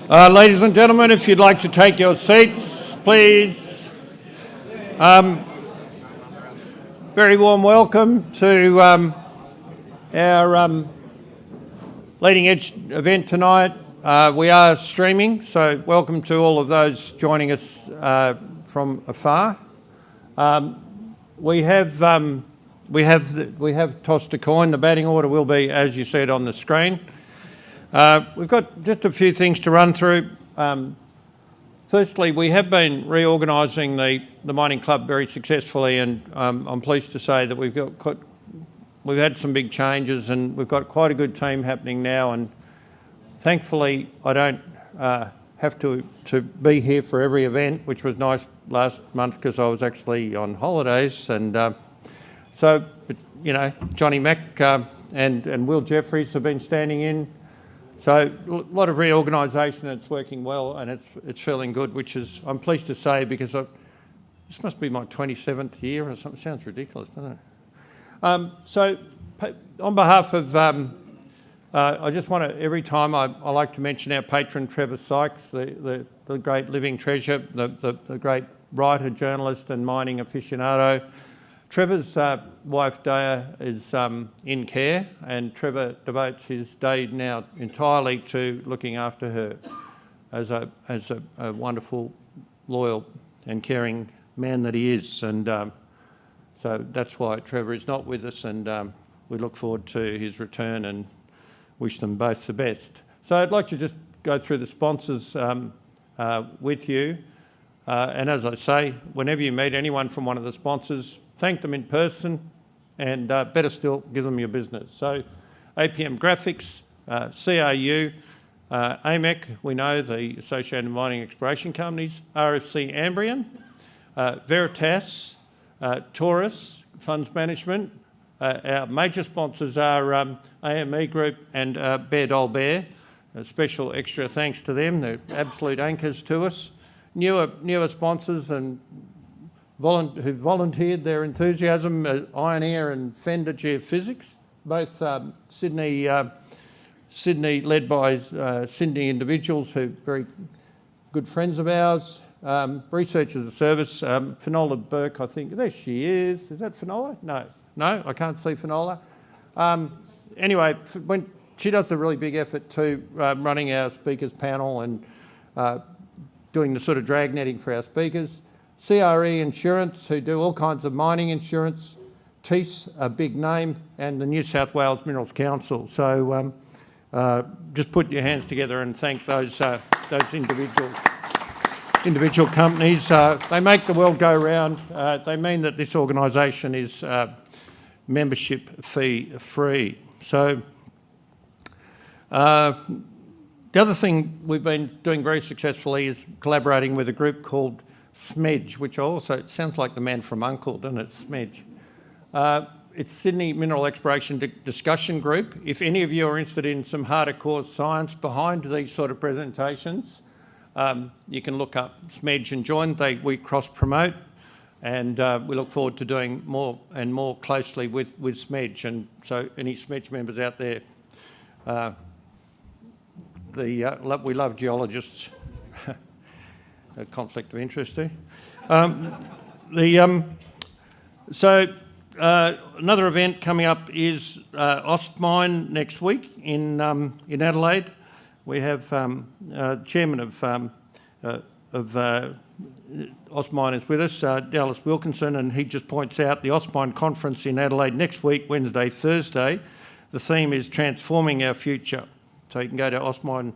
Ladies and gentlemen, if you'd like to take your seats, please. Very warm welcome to our leading edge event tonight. We are streaming, so welcome to all of those joining us from afar. We have tossed a coin. The batting order will be, as you see it on the screen. We've got just a few things to run through. Firstly, we have been reorganising the mining club very successfully, and I'm pleased to say that we've had some big changes, and we've got quite a good team happening now. And thankfully, I don't have to be here for every event, which was nice last month because I was actually on holidays. And so, you know, Johnny Mack and Will Jeffries have been standing in. So a lot of reorganisation, and it's working well, and it's feeling good, which is, I'm pleased to say, because this must be my 27th year or something. Sounds ridiculous, doesn't it? So on behalf of, I just want to, every time I like to mention our patron Trevor Sykes, the great living treasure, the great writer, journalist and mining aficionado. Trevor's wife Daya is in care, and Trevor devotes his day now entirely to looking after her as a wonderful, loyal and caring man that he is. And so that's why Trevor is not with us, and we look forward to his return and wish them both the best. So I'd like to just go through the sponsors with you. And as I say, whenever you meet anyone from one of the sponsors, thank them in person, and better still, give them your business. So APM Graphics, CRU, AMEC, we know, the Associated Mining Exploration Companies, RFC Ambrian, Veritas, Taurus Funds Management. Our major sponsors are AME Group and Bear Doll Bear. A special extra thanks to them. They're absolute anchors to us. Newer sponsors and who volunteered their enthusiasm, Ioneer and Fender Geophysics, both Sydney led by Sydney individuals who are very good friends of ours. Research as a Service, Finola Burke, I think, there she is. Is that Finola? No, I can't see Finola. Anyway, when she does a really big effort to running our speakers panel and doing the sort of drag netting for our speakers. CRE Insurance, who do all kinds of mining insurance, TIS, a big name, and the New South Wales Minerals Council. So just put your hands together and thank those individual companies. They make the world go round. They mean that this organisation is membership fee free. So the other thing we've been doing very successfully is collaborating with a group called SMEDGE, which also, it sounds like the man from Uncle, doesn't it, SMEDGE? It's Sydney Mineral Exploration Discussion Group. If any of you are interested in some hardcore science behind these sort of presentations, you can look up SMEDGE and join. We cross-promote, and we look forward to doing more and more closely with SMEDGE. And so any SMEDGE members out there, we love geologists. A conflict of interest there. Another event coming up is Ostmine next week in Adelaide. We have chairman of Ostmine is with us, Dallas Wilkinson, and he just points out the Ostmine conference in Adelaide next week, Wednesday, Thursday. The theme is Transforming Our Future. So you can go to Ostmine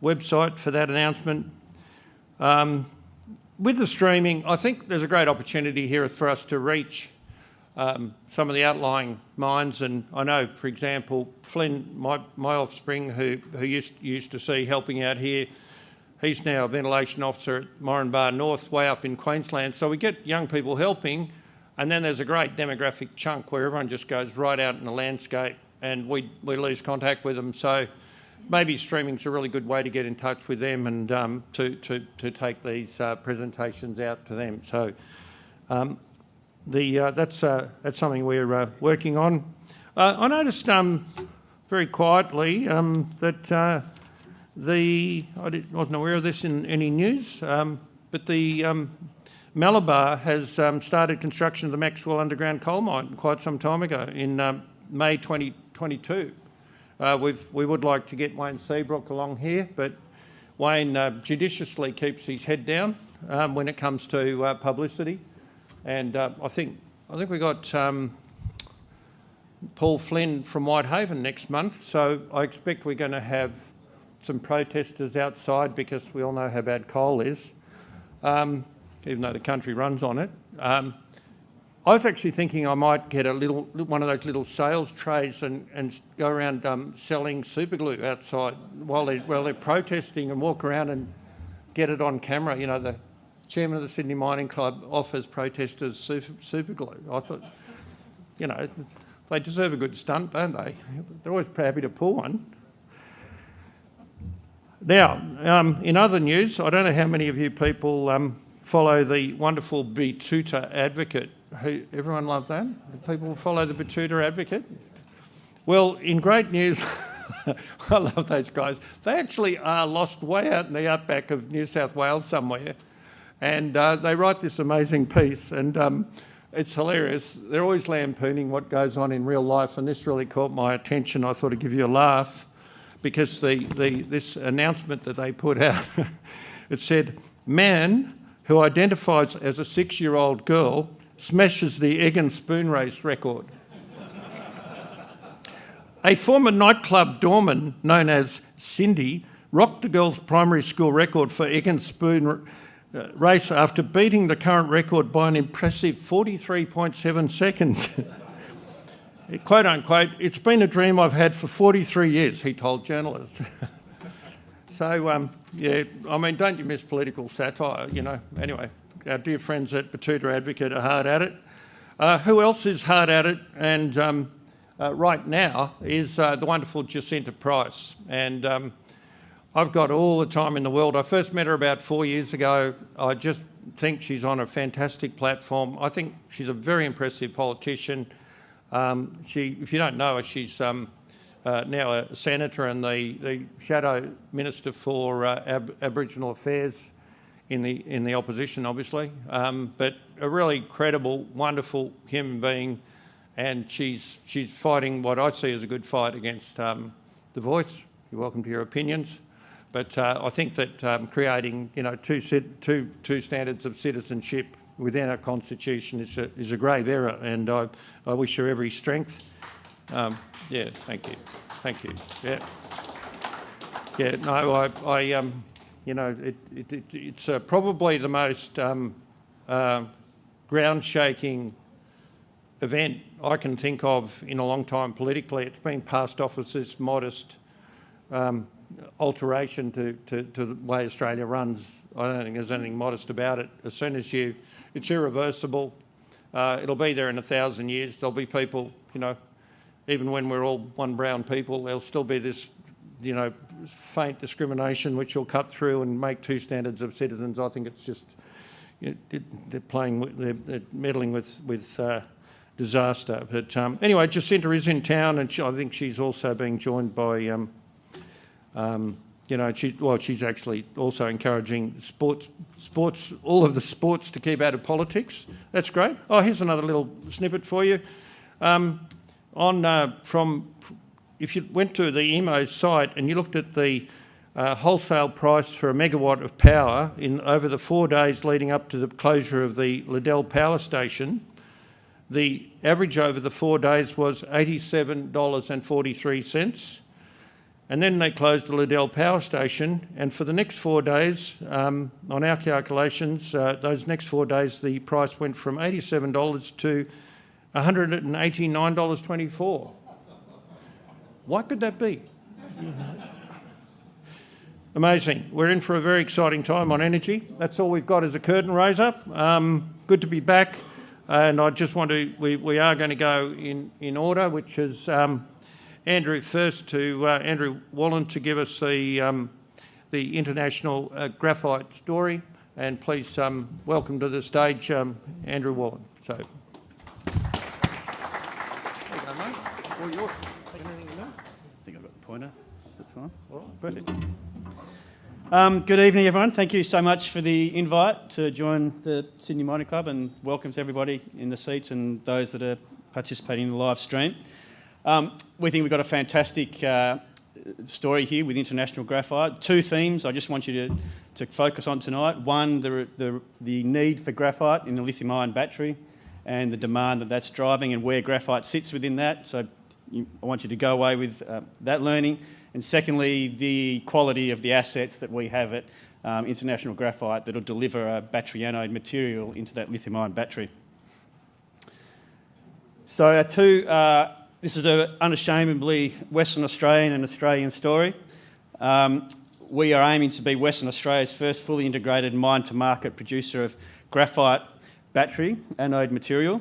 website for that announcement. With the streaming, I think there's a great opportunity here for us to reach some of the outlying mines. And I know, for example, Flynn, my offspring, who used to see helping out here, he's now a ventilation officer at Moranbah North, way up in Queensland. So we get young people helping, and then there's a great demographic chunk where everyone just goes right out in the landscape, and we lose contact with them. So maybe streaming's a really good way to get in touch with them and to take these presentations out to them. So that's something we're working on. I noticed very quietly that wasn't aware of this in any news, but the Malabar has started construction of the Maxwell underground coal mine quite some time ago in May 2022. We would like to get Wayne Seabrook along here, but Wayne judiciously keeps his head down when it comes to publicity, and I think we got Paul Flynn from Whitehaven next month, so I expect we're going to have some protesters outside because we all know how bad coal is, even though the country runs on it. I was actually thinking I might get one of those little sales trays and go around selling superglue outside while they're protesting, and walk around and get it on camera. You know, the chairman of the Sydney Mining Club offers protesters superglue. I thought, you know, they deserve a good stunt, don't they? They're always happy to pull one. Now, in other news, I don't know how many of you people follow the wonderful Betoota Advocate. Everyone love that? People follow the Betoota Advocate? Well, in great news, I love those guys. They actually are lost way out in the outback of New South Wales somewhere, and they write this amazing piece, and it's hilarious. They're always lampooning what goes on in real life, and this really caught my attention. I thought I'd give you a laugh, because this announcement that they put out, it said, "Man who identifies as a 6-year-old girl smashes the egg and spoon race record." A former nightclub doorman known as Cindy rocked the girls' primary school record for egg and spoon race after beating the current record by an impressive 43.7 seconds. Quote unquote, "It's been a dream I've had for 43 years, he told journalists. So, yeah, I mean, don't you miss political satire, you know? Anyway, our dear friends at Betoota Advocate are hard at it. Who else is hard at it? And right now is the wonderful Jacinta Price. And I've got all the time in the world. I first met her about 4 years ago. I just think she's on a fantastic platform. I think she's a very impressive politician. If you don't know her, she's now a senator and the shadow minister for Aboriginal Affairs in the opposition, obviously. But a really credible, wonderful human being, and she's fighting what I see as a good fight against The Voice. You're welcome to your opinions, but I think that creating, you know, two standards of citizenship within our constitution is a grave error, and I wish her every strength. Yeah, thank you. Yeah. No, I you know, it's probably the most ground-shaking event I can think of in a long time politically. It's been passed off as this modest alteration to the way Australia runs. I don't think there's anything modest about it. As soon as it's irreversible. It'll be there in 1,000 years. There'll be people, you know, even when we're all one brown people, there'll still be this, you know, faint discrimination which will cut through and make two standards of citizens. I think it's just, you know, they're meddling with disaster. But anyway, Jacinta is in town, and I think she's also being joined by, you know, she's actually also encouraging sports, all of the sports to keep out of politics. That's great. Oh, here's another little snippet for you. If you went to the EMO site and you looked at the wholesale price for a megawatt of power over the 4 days leading up to the closure of the Liddell Power Station, the average over the 4 days was $87.43. And then they closed the Liddell Power Station, and for the next 4 days, on our calculations, those next 4 days, the price went from $87 to $189.24. What could that be? Amazing. We're in for a very exciting time on energy. That's all we've got as a curtain raiser. Good to be back, and I just want to, we are going to go in order, which is Andrew first, to Andrew Wallen to give us the international graphite story, and please welcome to the stage Andrew Wallen. So, there you go, mate. All yours. I think I've got the pointer. That's fine. All right, perfect. Good evening, everyone. Thank you so much for the invite to join the Sydney Mining Club, and welcome to everybody in the seats and those that are participating in the live stream. We think we've got a fantastic story here with International Graphite. Two themes I just want you to focus on tonight. One, the need for graphite in the lithium-ion battery and the demand that's driving and where graphite sits within that. So I want you to go away with that learning. And secondly, the quality of the assets that we have at International Graphite that will deliver a battery anode material into that lithium-ion battery. So this is an unashamedly Western Australian and Australian story. We are aiming to be Western Australia's first fully integrated mine-to-market producer of graphite battery anode material.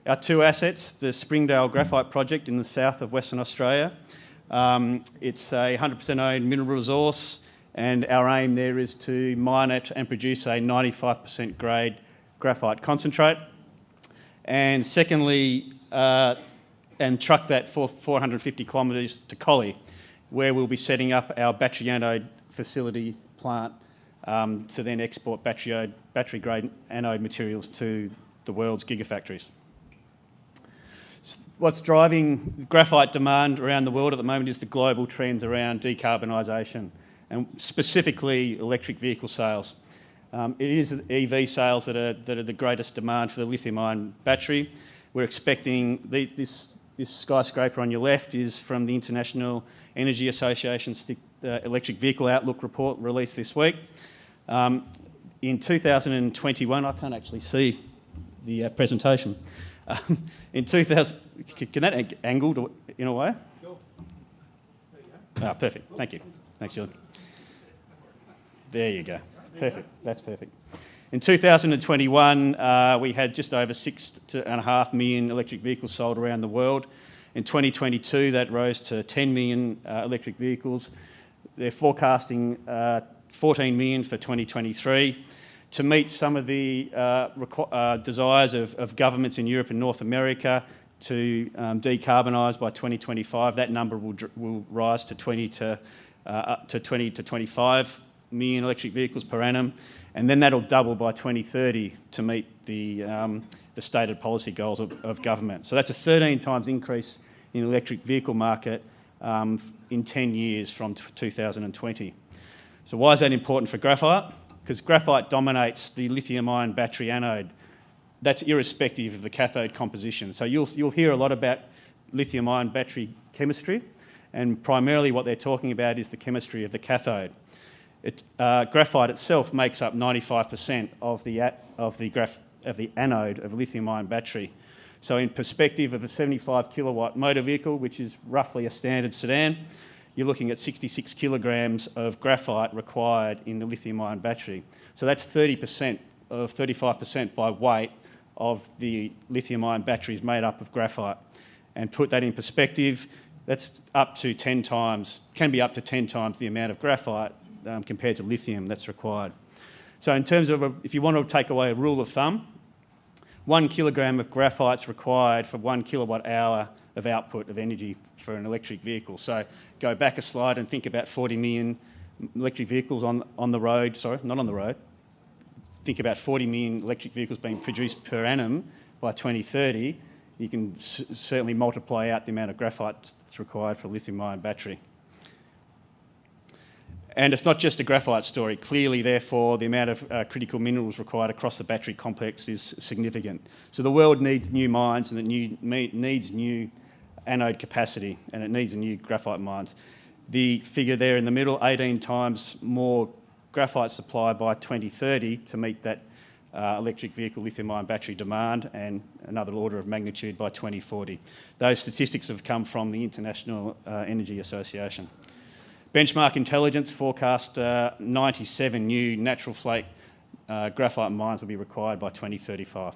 Our two assets, the Springdale Graphite Project in the south of Western Australia. It's a 100% owned mineral resource, and our aim there is to mine it and produce a 95% grade graphite concentrate. And secondly, and truck that for 450 kilometres to Collie, where we'll be setting up our battery anode facility plant to then export battery grade anode materials to the world's gigafactories. What's driving graphite demand around the world at the moment is the global trends around decarbonisation, and specifically electric vehicle sales. It is EV sales that are the greatest demand for the lithium-ion battery. We're expecting this skyscraper on your left is from the International Energy Association's Electric Vehicle Outlook report released this week. In 2021, I can't actually see the presentation. In 2000, can that angle in a way? Sure. There you go. Perfect. Thank you. Thanks, Julie. There you go. Perfect. That's perfect. In 2021, we had just over 6.5 million electric vehicles sold around the world. In 2022, that rose to 10 million electric vehicles. They're forecasting 14 million for 2023. To meet some of the desires of governments in Europe and North America to decarbonise by 2025, that number will rise to 20 to 25 million electric vehicles per annum, and then that'll double by 2030 to meet the stated policy goals of government. So that's a 13 times increase in the electric vehicle market in 10 years from 2020. So why is that important for graphite? Because graphite dominates the lithium-ion battery anode. That's irrespective of the cathode composition. So you'll hear a lot about lithium-ion battery chemistry, and primarily what they're talking about is the chemistry of the cathode. Graphite itself makes up 95% of the anode of a lithium-ion battery. So in perspective of a 75 kilowatt motor vehicle, which is roughly a standard sedan, you're looking at 66 kilograms of graphite required in the lithium-ion battery. So that's 30% of 35% by weight of the lithium-ion batteries made up of graphite. And put that in perspective, that's up to 10 times, can be up to 10 times the amount of graphite compared to lithium that's required. So in terms of, if you want to take away a rule of thumb, 1 kilogram of graphite is required for 1 kilowatt hour of output of energy for an electric vehicle. So go back a slide and think about 40 million electric vehicles on the road, sorry, not on the road. Think about 40 million electric vehicles being produced per annum by 2030. You can certainly multiply out the amount of graphite that's required for a lithium-ion battery. And it's not just a graphite story. Clearly, therefore, the amount of critical minerals required across the battery complex is significant. So the world needs new mines, and it needs new anode capacity, and it needs new graphite mines. The figure there in the middle, 18 times more graphite supply by 2030 to meet that electric vehicle lithium-ion battery demand, and another order of magnitude by 2040. Those statistics have come from the International Energy Association. Benchmark Intelligence forecast 97 new natural flake graphite mines will be required by 2035.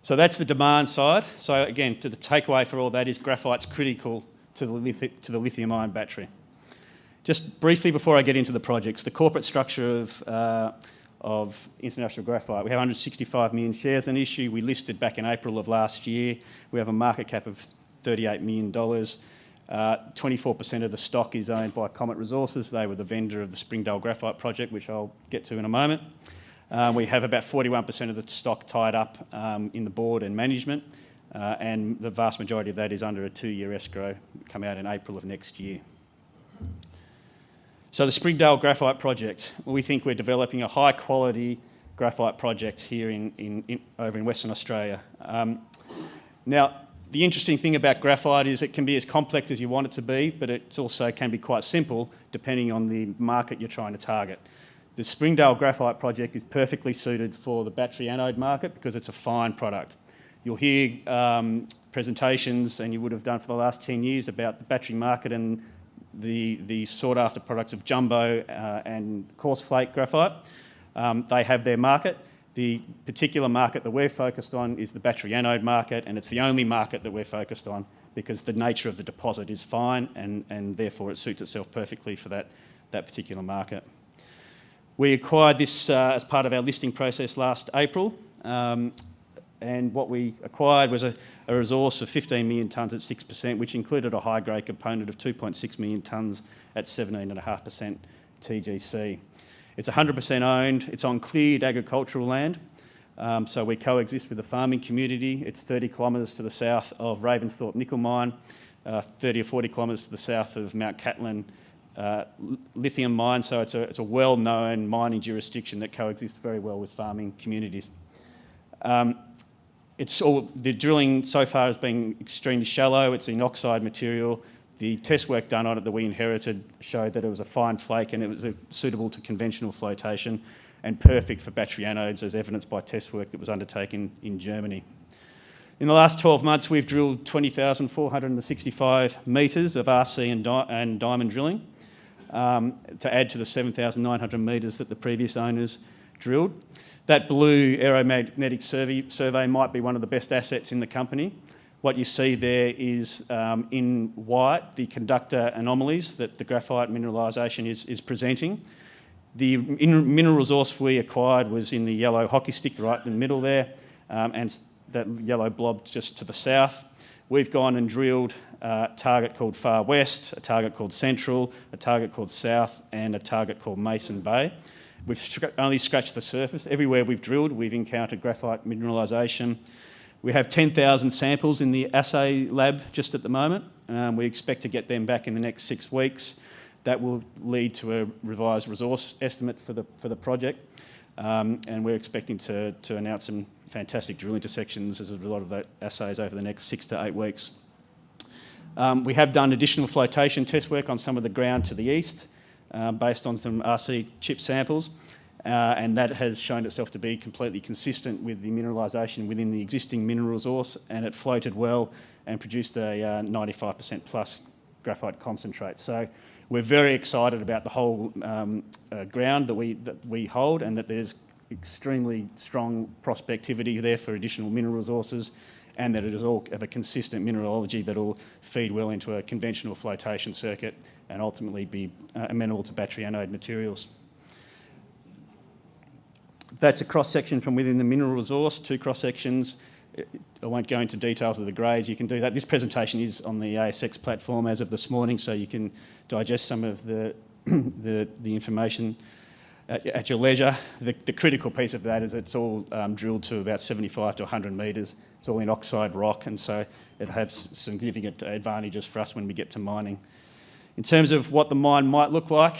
So that's the demand side. So again, the takeaway for all that is graphite's critical to the lithium-ion battery. Just briefly before I get into the projects, the corporate structure of International Graphite. We have 165 million shares in issue. We listed back in April of last year. We have a market cap of $38 million. 24% of the stock is owned by Comet Resources. They were the vendor of the Springdale Graphite project, which I'll get to in a moment. We have about 41% of the stock tied up in the board and management, and the vast majority of that is under a 2-year escrow, come out in April of next year. So the Springdale Graphite project, we think we're developing a high quality graphite project here over in Western Australia. Now, the interesting thing about graphite is it can be as complex as you want it to be, but it also can be quite simple depending on the market you're trying to target. The Springdale Graphite project is perfectly suited for the battery anode market because it's a fine product. You'll hear presentations, and you would have done for the last 10 years, about the battery market and the sought-after products of jumbo and coarse flake graphite. They have their market. The particular market that we're focused on is the battery anode market, and it's the only market that we're focused on because the nature of the deposit is fine, and therefore it suits itself perfectly for that particular market. We acquired this as part of our listing process last April, and what we acquired was a resource of 15 million tonnes at 6%, which included a high-grade component of 2.6 million tonnes at 17.5% TGC. It's 100% owned. It's on cleared agricultural land, so we coexist with the farming community. It's 30 kilometres to the south of Ravensthorpe Nickel Mine, 30 or 40 kilometres to the south of Mount Catlin lithium mine, so it's a well-known mining jurisdiction that coexists very well with farming communities. The drilling so far has been extremely shallow. It's in oxide material. The test work done on it that we inherited showed that it was a fine flake and it was suitable to conventional flotation and perfect for battery anodes, as evidenced by test work that was undertaken in Germany. In the last 12 months, we've drilled 20,465 metres of RC and diamond drilling to add to the 7,900 metres that the previous owners drilled. That blue aeromagnetic survey might be one of the best assets in the company. What you see there is, in white, the conductor anomalies that the graphite mineralisation is presenting. The mineral resource we acquired was in the yellow hockey stick right in the middle there, and that yellow blob just to the south. We've gone and drilled a target called Far West, a target called Central, a target called South, and a target called Mason Bay. We've only scratched the surface. Everywhere we've drilled, we've encountered graphite mineralisation. We have 10,000 samples in the assay lab just at the moment. We expect to get them back in the next 6 weeks. That will lead to a revised resource estimate for the project, and we're expecting to announce some fantastic drill intersections as a result of that assays over the next 6 to 8 weeks. We have done additional flotation test work on some of the ground to the east, based on some RC chip samples, and that has shown itself to be completely consistent with the mineralisation within the existing mineral resource, and it floated well and produced a 95% plus graphite concentrate. So we're very excited about the whole ground that we hold, and that there's extremely strong prospectivity there for additional mineral resources, and that it is all of a consistent mineralogy that will feed well into a conventional flotation circuit and ultimately be amenable to battery anode materials. That's a cross-section from within the mineral resource, 2 cross-sections. I won't go into details of the grades. You can do that. This presentation is on the ASX platform as of this morning, so you can digest some of the information at your leisure. The critical piece of that is it's all drilled to about 75 to 100 metres. It's all in oxide rock, and so it has significant advantages for us when we get to mining. In terms of what the mine might look like,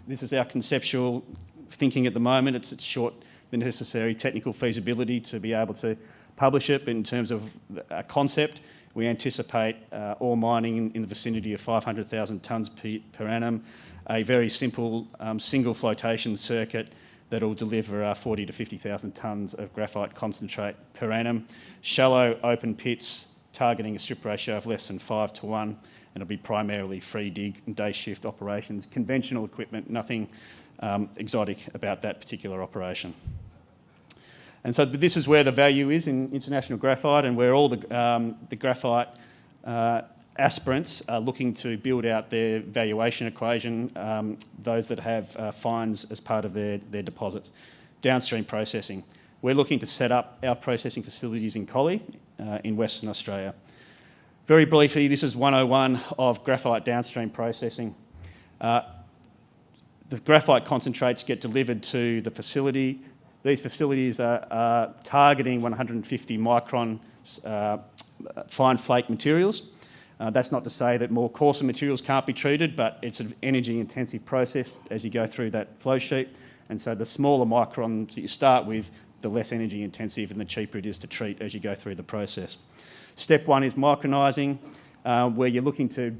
this is our conceptual thinking at the moment. It's short the necessary technical feasibility to be able to publish it. But in terms of a concept, we anticipate ore mining in the vicinity of 500,000 tonnes per annum, a very simple single flotation circuit that will deliver 40 to 50,000 tonnes of graphite concentrate per annum, shallow open pits targeting a strip ratio of less than 5 to 1, and it'll be primarily free dig and day shift operations, conventional equipment, nothing exotic about that particular operation. And so this is where the value is in international graphite, and where all the graphite aspirants are looking to build out their valuation equation, those that have fines as part of their deposits. Downstream processing. We're looking to set up our processing facilities in Collie in Western Australia. Very briefly, this is 101 of graphite downstream processing. The graphite concentrates get delivered to the facility. These facilities are targeting 150 micron fine flake materials. That's not to say that more coarser materials can't be treated, but it's an energy intensive process as you go through that flow sheet. And so the smaller microns that you start with, the less energy intensive and the cheaper it is to treat as you go through the process. Step one is micronising, where you're looking to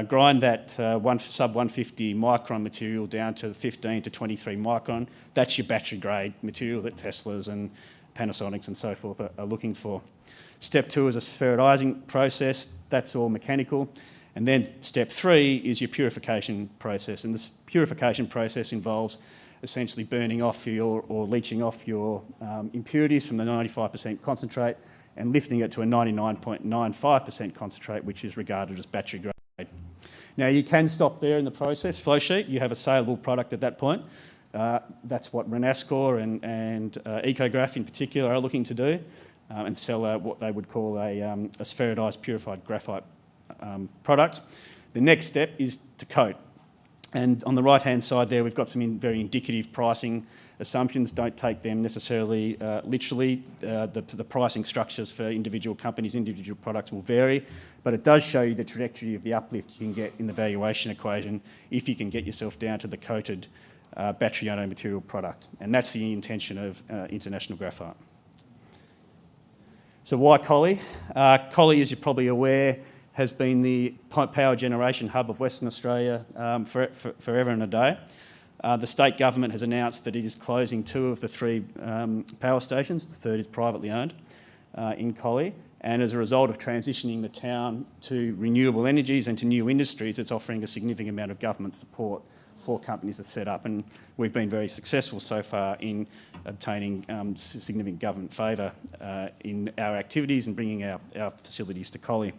grind that sub 150 micron material down to 15 to 23 micron. That's your battery grade material that Teslas and Panasonics and so forth are looking for. Step two is a spheroidising process. That's all mechanical. And then step three is your purification process. And this purification process involves essentially burning off or leaching off your impurities from the 95% concentrate and lifting it to a 99.95% concentrate, which is regarded as battery grade. Now, you can stop there in the process flow sheet. You have a saleable product at that point. That's what Renascor and Ecograph in particular are looking to do, and sell what they would call a spheroidised purified graphite product. The next step is to coat. And on the right-hand side there, we've got some very indicative pricing assumptions. Don't take them necessarily literally. The pricing structures for individual companies, individual products will vary, but it does show you the trajectory of the uplift you can get in the valuation equation if you can get yourself down to the coated battery anode material product. And that's the intention of International Graphite. So why Collie? Collie, as you're probably aware, has been the power generation hub of Western Australia forever and a day. The state government has announced that it is closing 2 of the 3 power stations. The third is privately owned in Collie. And as a result of transitioning the town to renewable energies and to new industries, it's offering a significant amount of government support for companies to set up. And we've been very successful so far in obtaining significant government favour in our activities and bringing our facilities to Collie.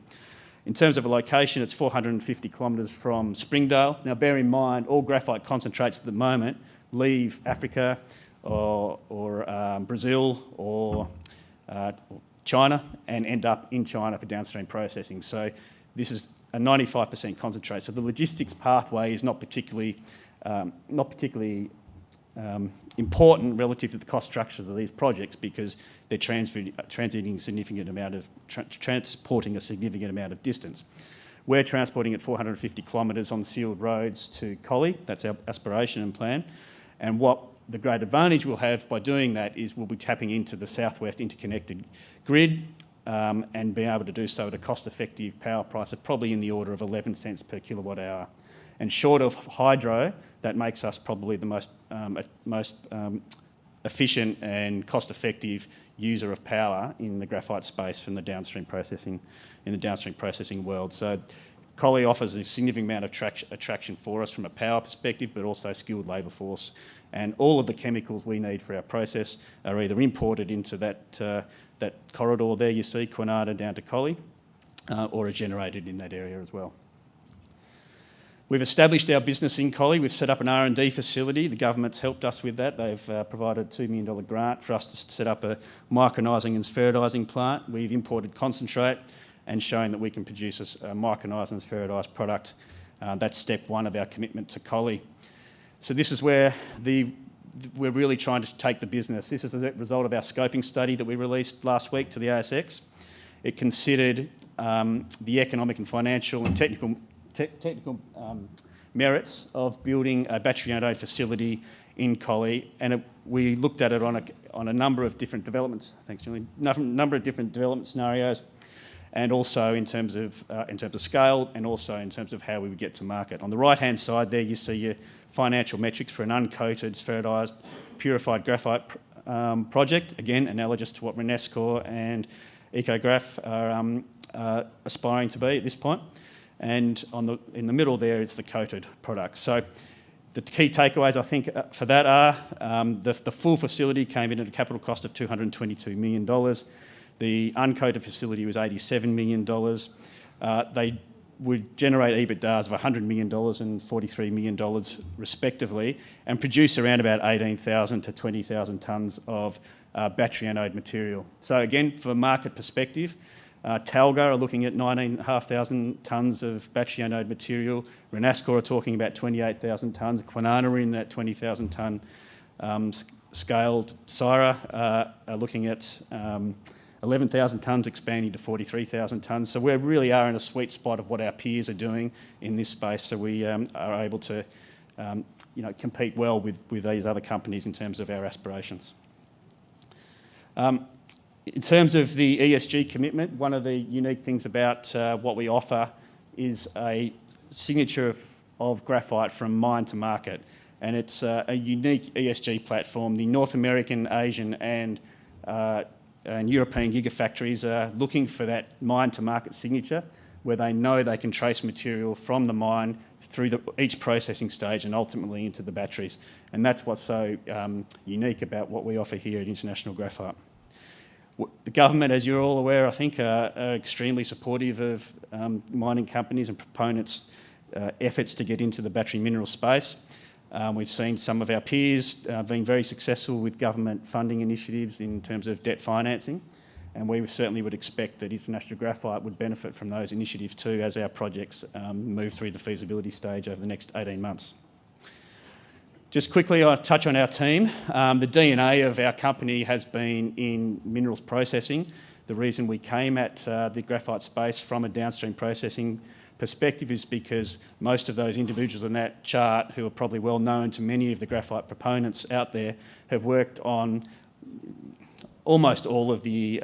In terms of a location, it's 450 kilometres from Springdale. Now, bear in mind, all graphite concentrates at the moment leave Africa or Brazil or China and end up in China for downstream processing. So this is a 95% concentrate. So the logistics pathway is not particularly important relative to the cost structures of these projects because they're transporting a significant amount of distance. We're transporting at 450 kilometres on sealed roads to Collie. That's our aspiration and plan. And what the great advantage we'll have by doing that is we'll be tapping into the southwest interconnected grid and being able to do so at a cost-effective power price of probably in the order of 11 cents per kilowatt hour. And short of hydro, that makes us probably the most efficient and cost-effective user of power in the graphite space from the downstream processing world. So Collie offers a significant amount of attraction for us from a power perspective, but also skilled labour force. And all of the chemicals we need for our process are either imported into that corridor there you see, Quinata down to Collie, or are generated in that area as well. We've established our business in Collie. We've set up an R&D facility. The government's helped us with that. They've provided a $2 million grant for us to set up a micronising and spheroidising plant. We've imported concentrate and shown that we can produce a micronised and spheroidised product. That's step one of our commitment to Collie. So this is where we're really trying to take the business. This is a result of our scoping study that we released last week to the ASX. It considered the economic and financial and technical merits of building a battery anode facility in Collie, and we looked at it on a number of different developments. Thanks, Julie. Number of different development scenarios, and also in terms of scale, and also in terms of how we would get to market. On the right-hand side there, you see your financial metrics for an uncoated, spheroidised, purified graphite project. Again, analogous to what Renascor and Ecograph are aspiring to be at this point. And in the middle there, it's the coated product. So the key takeaways, I think, for that are the full facility came in at a capital cost of $222 million. The uncoated facility was $87 million. They would generate EBITDAs of $100 million and $43 million respectively, and produce around about 18,000 to 20,000 tonnes of battery anode material. So again, from a market perspective, Talga are looking at 19,500 tonnes of battery anode material. Renascor are talking about 28,000 tonnes. Kwinana are in that 20,000 tonne scaled. Syra are looking at 11,000 tonnes expanding to 43,000 tonnes. So we really are in a sweet spot of what our peers are doing in this space. So we are able to compete well with these other companies in terms of our aspirations. In terms of the ESG commitment, one of the unique things about what we offer is a signature of graphite from mine to market. And it's a unique ESG platform. The North American, Asian and European gigafactories are looking for that mine to market signature where they know they can trace material from the mine through each processing stage and ultimately into the batteries. And that's what's so unique about what we offer here at International Graphite. The government, as you're all aware, I think, are extremely supportive of mining companies and proponents' efforts to get into the battery mineral space. We've seen some of our peers being very successful with government funding initiatives in terms of debt financing, and we certainly would expect that International Graphite would benefit from those initiatives too as our projects move through the feasibility stage over the next 18 months. Just quickly, I'll touch on our team. The DNA of our company has been in minerals processing. The reason we came at the graphite space from a downstream processing perspective is because most of those individuals in that chart, who are probably well known to many of the graphite proponents out there, have worked on almost all of the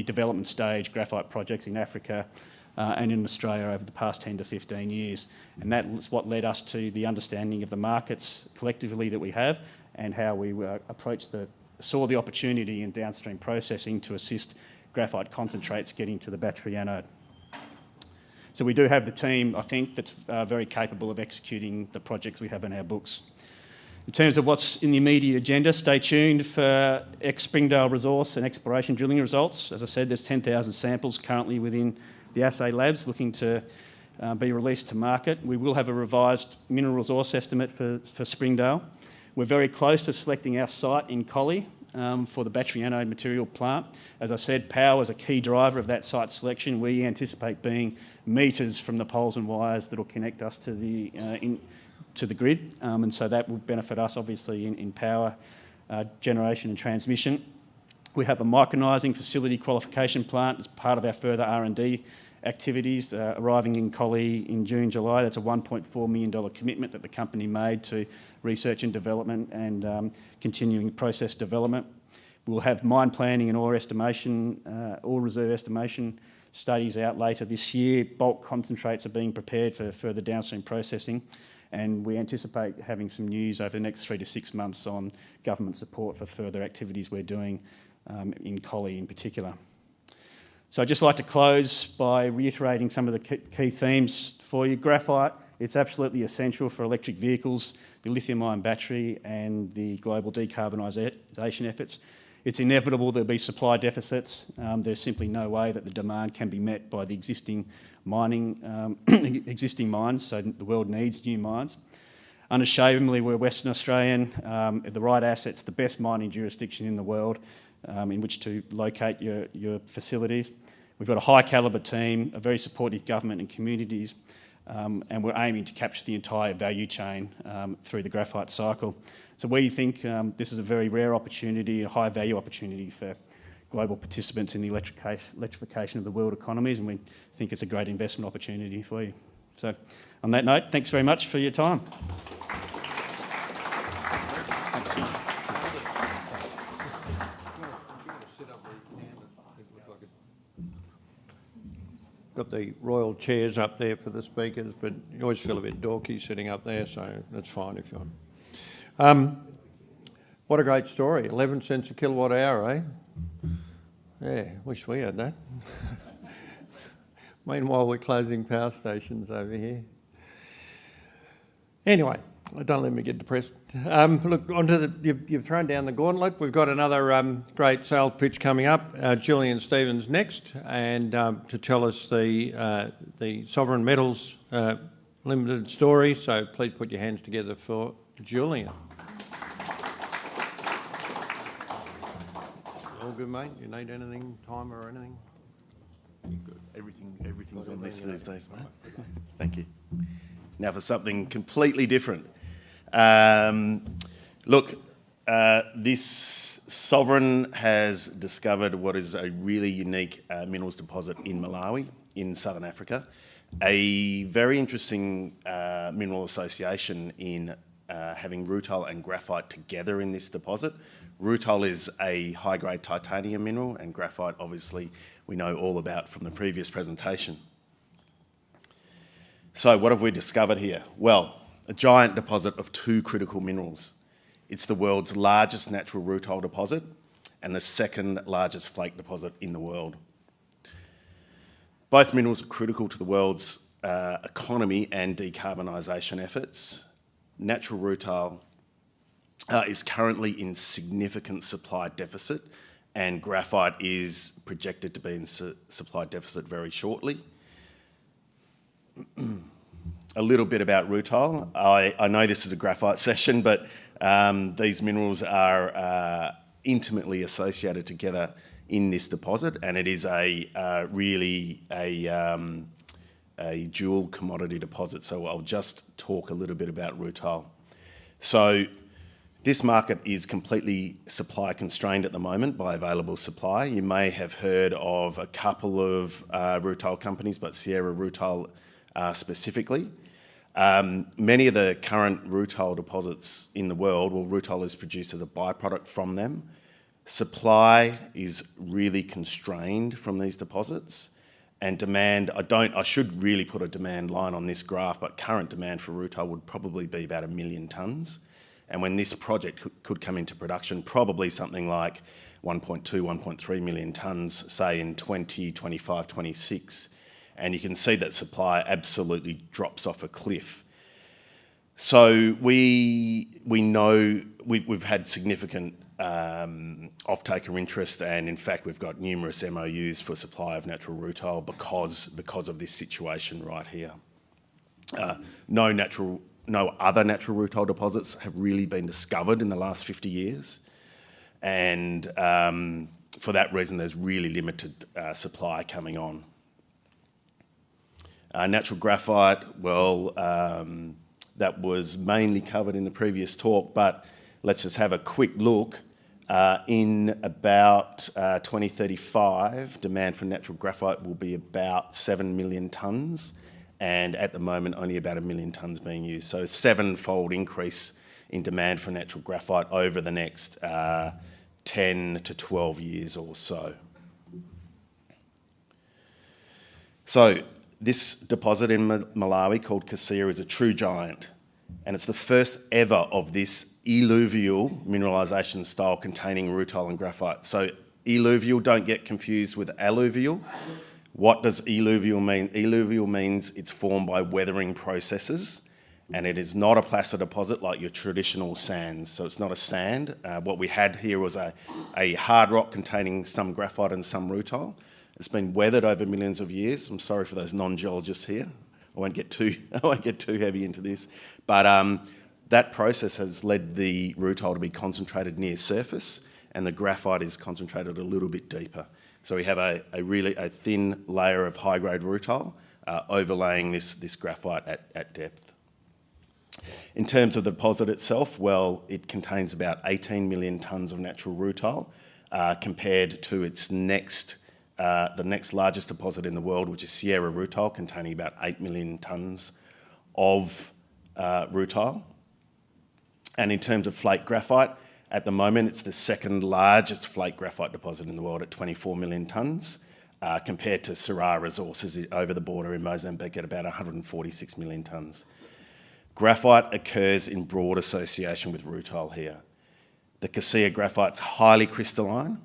development stage graphite projects in Africa and in Australia over the past 10 to 15 years. And that's what led us to the understanding of the markets collectively that we have and how we saw the opportunity in downstream processing to assist graphite concentrates getting to the battery anode. So we do have the team, I think, that's very capable of executing the projects we have in our books. In terms of what's in the immediate agenda, stay tuned for ex-Springdale resource and exploration drilling results. As I said, there's 10,000 samples currently within the assay labs looking to be released to market. We will have a revised mineral resource estimate for Springdale. We're very close to selecting our site in Collie for the battery anode material plant. As I said, power is a key driver of that site selection. We anticipate being metres from the poles and wires that will connect us to the grid, and so that will benefit us obviously in power generation and transmission. We have a micronising facility qualification plant as part of our further R&D activities arriving in Collie in June, July. That's a $1.4 million commitment that the company made to research and development and continuing process development. We'll have mine planning and ore estimation, ore reserve estimation studies out later this year. Bulk concentrates are being prepared for further downstream processing, and we anticipate having some news over the next 3 to 6 months on government support for further activities we're doing in Collie in particular. So I'd just like to close by reiterating some of the key themes for you. Graphite, it's absolutely essential for electric vehicles, the lithium-ion battery and the global decarbonisation efforts. It's inevitable there'll be supply deficits. There's simply no way that the demand can be met by the existing mining, existing mines, so the world needs new mines. Unashamedly, we're Western Australian, the right assets, the best mining jurisdiction in the world in which to locate your facilities. We've got a high calibre team, a very supportive government and communities, and we're aiming to capture the entire value chain through the graphite cycle. So we think this is a very rare opportunity, a high value opportunity for global participants in the electrification of the world economies, and we think it's a great investment opportunity for you. So on that note, thanks very much for your time. Got the royal chairs up there for the speakers, but you always feel a bit dorky sitting up there, so that's fine if you want. What a great story, 11 cents a kilowatt hour, eh? Yeah, wish we had that. Meanwhile, we're closing power stations over here. Anyway, don't let me get depressed. Look, you've thrown down the gauntlet. We've got another great sales pitch coming up. Julian Stevens next, and to tell us the Sovereign Metals Limited story. So please put your hands together for Julian. All good, mate? You need anything, time or anything? Everything's on this these days, mate. Thank you. Now for something completely different. This sovereign has discovered what is a really unique minerals deposit in Malawi, in southern Africa. A very interesting mineral association in having rutile and graphite together in this deposit. Rutile is a high-grade titanium mineral, and graphite, obviously, we know all about from the previous presentation. So what have we discovered here? Well, a giant deposit of two critical minerals. It's the world's largest natural rutile deposit and the second largest flake deposit in the world. Both minerals are critical to the world's economy and decarbonisation efforts. Natural rutile is currently in significant supply deficit, and graphite is projected to be in supply deficit very shortly. A little bit about rutile. I know this is a graphite session, but these minerals are intimately associated together in this deposit, and it is really a dual commodity deposit. So I'll just talk a little bit about rutile. So this market is completely supply constrained at the moment by available supply. You may have heard of a couple of rutile companies, but Sierra Rutile specifically. Many of the current rutile deposits in the world, well, rutile is produced as a byproduct from them. Supply is really constrained from these deposits, and demand, I should really put a demand line on this graph, but current demand for rutile would probably be about 1 million tonnes. And when this project could come into production, probably something like 1.2, 1.3 million tonnes, say in 2025, 26. And you can see that supply absolutely drops off a cliff. So we know we've had significant off-taker interest, and in fact we've got numerous MOUs for supply of natural rutile because of this situation right here. No other natural rutile deposits have really been discovered in the last 50 years, and for that reason there's really limited supply coming on. Natural graphite, well, that was mainly covered in the previous talk, but let's just have a quick look. In about 2035, demand for natural graphite will be about 7 million tonnes, and at the moment only about 1 million tonnes being used. So 7-fold increase in demand for natural graphite over the next 10 to 12 years or so. So this deposit in Malawi called Kasia is a true giant, and it's the first ever of this eluvial mineralisation style containing rutile and graphite. So eluvial, don't get confused with alluvial. What does eluvial mean? Eluvial means it's formed by weathering processes, and it is not a placer deposit like your traditional sands. So it's not a sand. What we had here was a hard rock containing some graphite and some rutile. It's been weathered over millions of years. I'm sorry for those non-geologists here. I won't get too heavy into this, but that process has led the rutile to be concentrated near surface, and the graphite is concentrated a little bit deeper. So we have a really thin layer of high-grade rutile overlaying this graphite at depth. In terms of the deposit itself, well, it contains about 18 million tonnes of natural rutile compared to its the next largest deposit in the world, which is Sierra Rutile, containing about 8 million tonnes of rutile. And in terms of flake graphite, at the moment it's the second largest flake graphite deposit in the world at 24 million tonnes, compared to Syrah Resources over the border in Mozambique at about 146 million tonnes. Graphite occurs in broad association with rutile here. The Kasia graphite's highly crystalline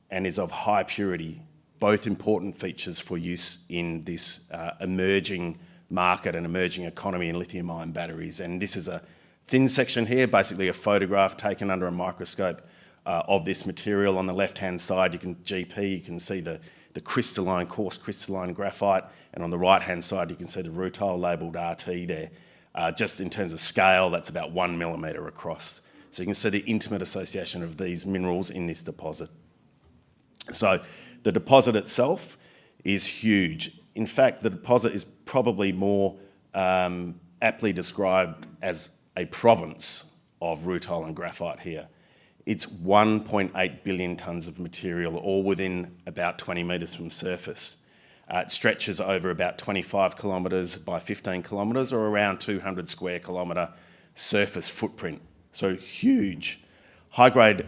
and is of high purity, both important features for use in this emerging market and emerging economy in lithium-ion batteries. And this is a thin section here, basically a photograph taken under a microscope of this material. On the left-hand side, you can see the crystalline, coarse crystalline graphite, and on the right-hand side, you can see the rutile labelled RT there. Just in terms of scale, that's about 1 millimetre across. So you can see the intimate association of these minerals in this deposit. So the deposit itself is huge. In fact, the deposit is probably more aptly described as a province of rutile and graphite here. It's 1.8 billion tonnes of material, all within about 20 metres from surface. It stretches over about 25 kilometres by 15 kilometres, or around 200 square kilometre surface footprint. So huge. High grade,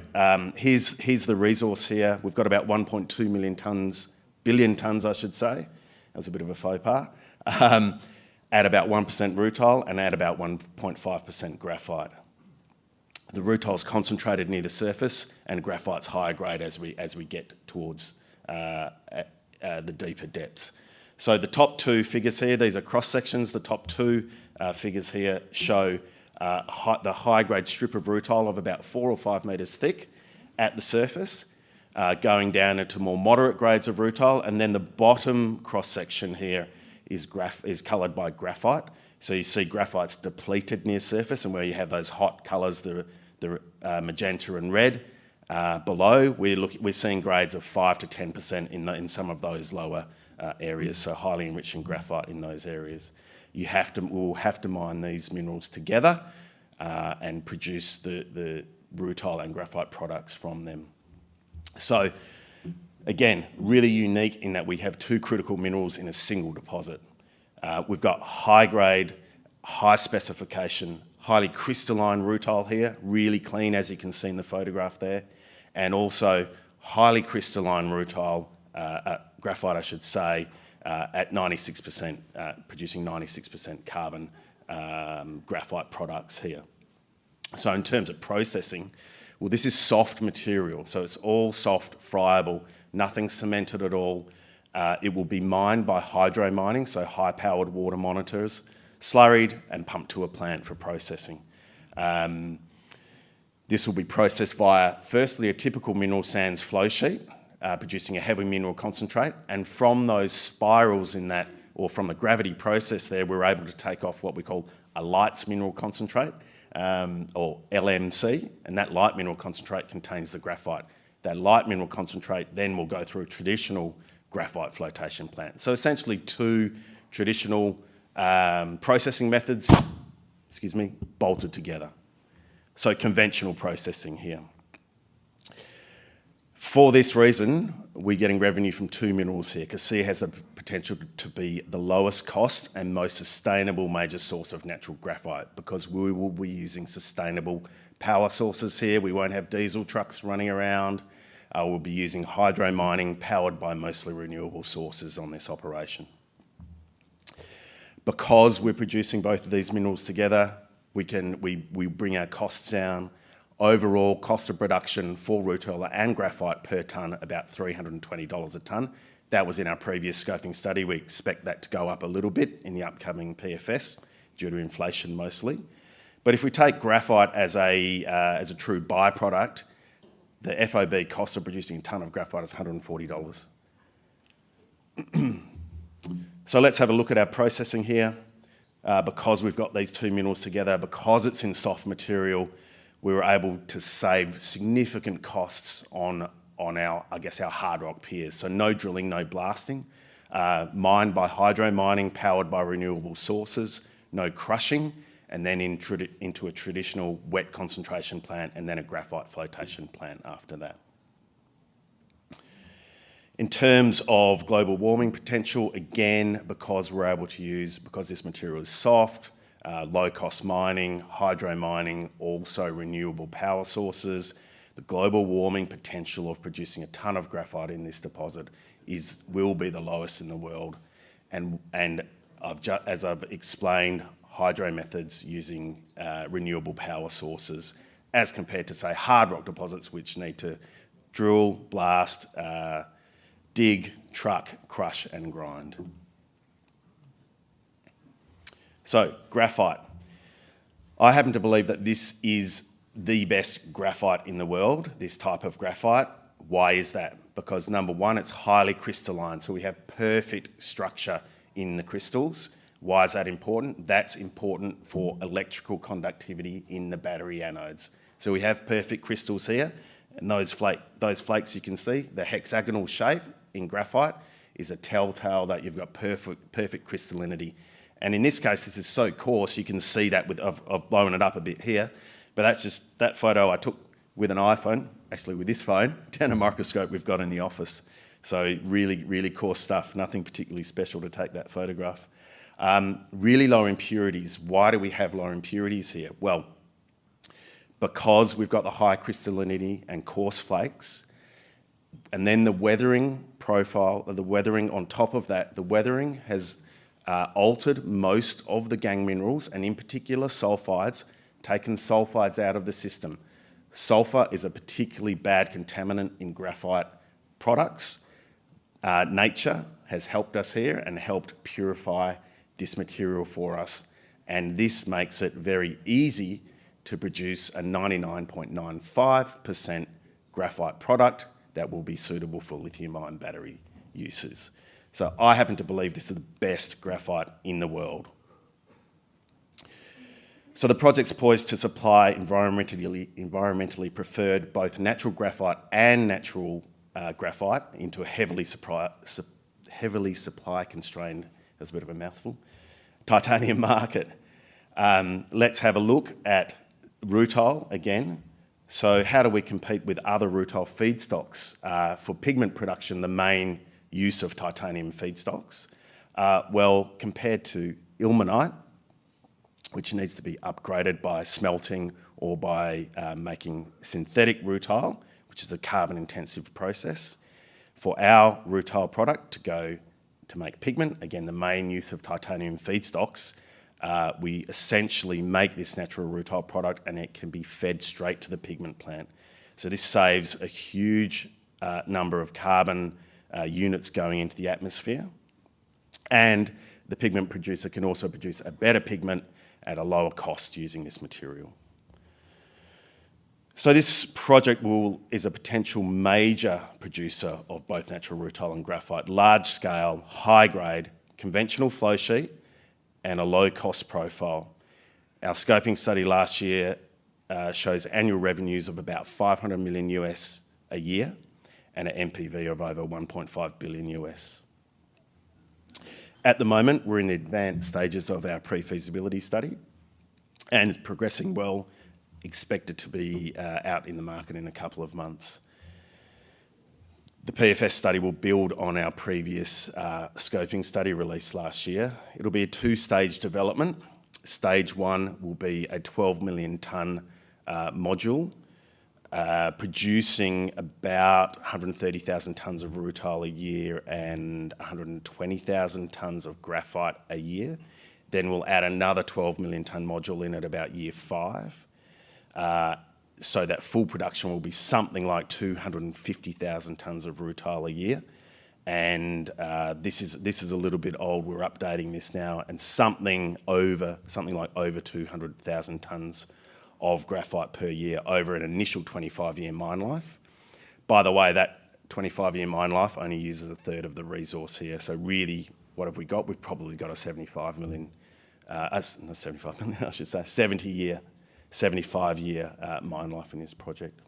here's the resource here. We've got about 1.2 million tonnes, billion tonnes I should say. That was a bit of a faux pas. At about 1% rutile and at about 1.5% graphite. The rutile's concentrated near the surface, and graphite's higher grade as we get towards the deeper depths. So the top two figures here, these are cross sections. The top two figures here show the high grade strip of rutile of about 4 or 5 metres thick at the surface, going down into more moderate grades of rutile, and then the bottom cross section here is coloured by graphite. So you see graphite's depleted near surface, and where you have those hot colours, the magenta and red, below, we're seeing grades of 5 to 10% in some of those lower areas, so highly enriching graphite in those areas. We'll have to mine these minerals together and produce the rutile and graphite products from them. So again, really unique in that we have two critical minerals in a single deposit. We've got high grade, high specification, highly crystalline rutile here, really clean as you can see in the photograph there, and also highly crystalline rutile, graphite I should say, at 96%, producing 96% carbon graphite products here. So in terms of processing, well, this is soft material, so it's all soft, friable, nothing cemented at all. It will be mined by hydro mining, so high-powered water monitors, slurried and pumped to a plant for processing. This will be processed via, firstly, a typical mineral sands flow sheet, producing a heavy mineral concentrate, and from those spirals in that, or from the gravity process there, we're able to take off what we call a light mineral concentrate, or LMC, and that light mineral concentrate contains the graphite. That light mineral concentrate then will go through a traditional graphite flotation plant. So essentially two traditional processing methods, bolted together. So conventional processing here. For this reason, we're getting revenue from two minerals here. Cassia has the potential to be the lowest cost and most sustainable major source of natural graphite, because we will be using sustainable power sources here. We won't have diesel trucks running around. We'll be using hydro mining powered by mostly renewable sources on this operation. Because we're producing both of these minerals together, we bring our costs down. Overall cost of production for rutile and graphite per tonne, about $320 a tonne. That was in our previous scoping study. We expect that to go up a little bit in the upcoming PFS, due to inflation mostly. But if we take graphite as a true byproduct, the FOB cost of producing a tonne of graphite is $140. So let's have a look at our processing here. Because we've got these two minerals together, because it's in soft material, we were able to save significant costs on our hard rock peers. So no drilling, no blasting, mined by hydro mining, powered by renewable sources, no crushing, and then into a traditional wet concentration plant, and then a graphite flotation plant after that. In terms of global warming potential, again, because this material is soft, low-cost mining, hydro mining, also renewable power sources, the global warming potential of producing a tonne of graphite in this deposit will be the lowest in the world. And as I've explained, hydro methods using renewable power sources, as compared to, say, hard rock deposits, which need to drill, blast, dig, truck, crush and grind. So, graphite. I happen to believe that this is the best graphite in the world, this type of graphite. Why is that? Because number one, it's highly crystalline, so we have perfect structure in the crystals. Why is that important? That's important for electrical conductivity in the battery anodes. So we have perfect crystals here, and those flakes you can see, the hexagonal shape in graphite is a telltale that you've got perfect crystallinity. And in this case, this is so coarse, you can see that I've blown it up a bit here, but that's just that photo I took with an iPhone, actually with this phone, down a microscope we've got in the office. So really, really coarse stuff, nothing particularly special to take that photograph. Really low impurities. Why do we have low impurities here? Well, because we've got the high crystallinity and coarse flakes, and then the weathering profile, the weathering on top of that, the weathering has altered most of the gangue minerals, and in particular sulfides, taken sulfides out of the system. Sulfur is a particularly bad contaminant in graphite products. Nature has helped us here and helped purify this material for us, and this makes it very easy to produce a 99.95% graphite product that will be suitable for lithium-ion battery uses. So I happen to believe this is the best graphite in the world. So the project's poised to supply environmentally preferred both natural graphite and natural graphite into a heavily supply constrained, that's a bit of a mouthful, titanium market. Let's have a look at rutile again. So how do we compete with other rutile feedstocks? For pigment production, the main use of titanium feedstocks, well, compared to ilmenite, which needs to be upgraded by smelting or by making synthetic rutile, which is a carbon-intensive process. For our rutile product to go to make pigment, again, the main use of titanium feedstocks, we essentially make this natural rutile product and it can be fed straight to the pigment plant. So this saves a huge number of carbon units going into the atmosphere. And the pigment producer can also produce a better pigment at a lower cost using this material. So this project is a potential major producer of both natural rutile and graphite, large scale, high grade, conventional flow sheet, and a low cost profile. Our scoping study last year shows annual revenues of about 500 million US a year and an NPV of over 1.5 billion US. At the moment, we're in the advanced stages of our pre-feasibility study and it's progressing well, expected to be out in the market in a couple of months. The PFS study will build on our previous scoping study released last year. It'll be a two-stage development. Stage one will be a 12 million tonne module, producing about 130,000 tonnes of rutile a year and 120,000 tonnes of graphite a year. Then we'll add another 12 million tonne module in at about year 5. So that full production will be something like 250,000 tonnes of rutile a year. And this is a little bit old. We're updating this now, and something like over 200,000 tonnes of graphite per year over an initial 25-year mine life. By the way, that 25-year mine life only uses a third of the resource here. So really, what have we got? We've probably got a 75 million, not 75 million, I should say, 75-year mine life in this project.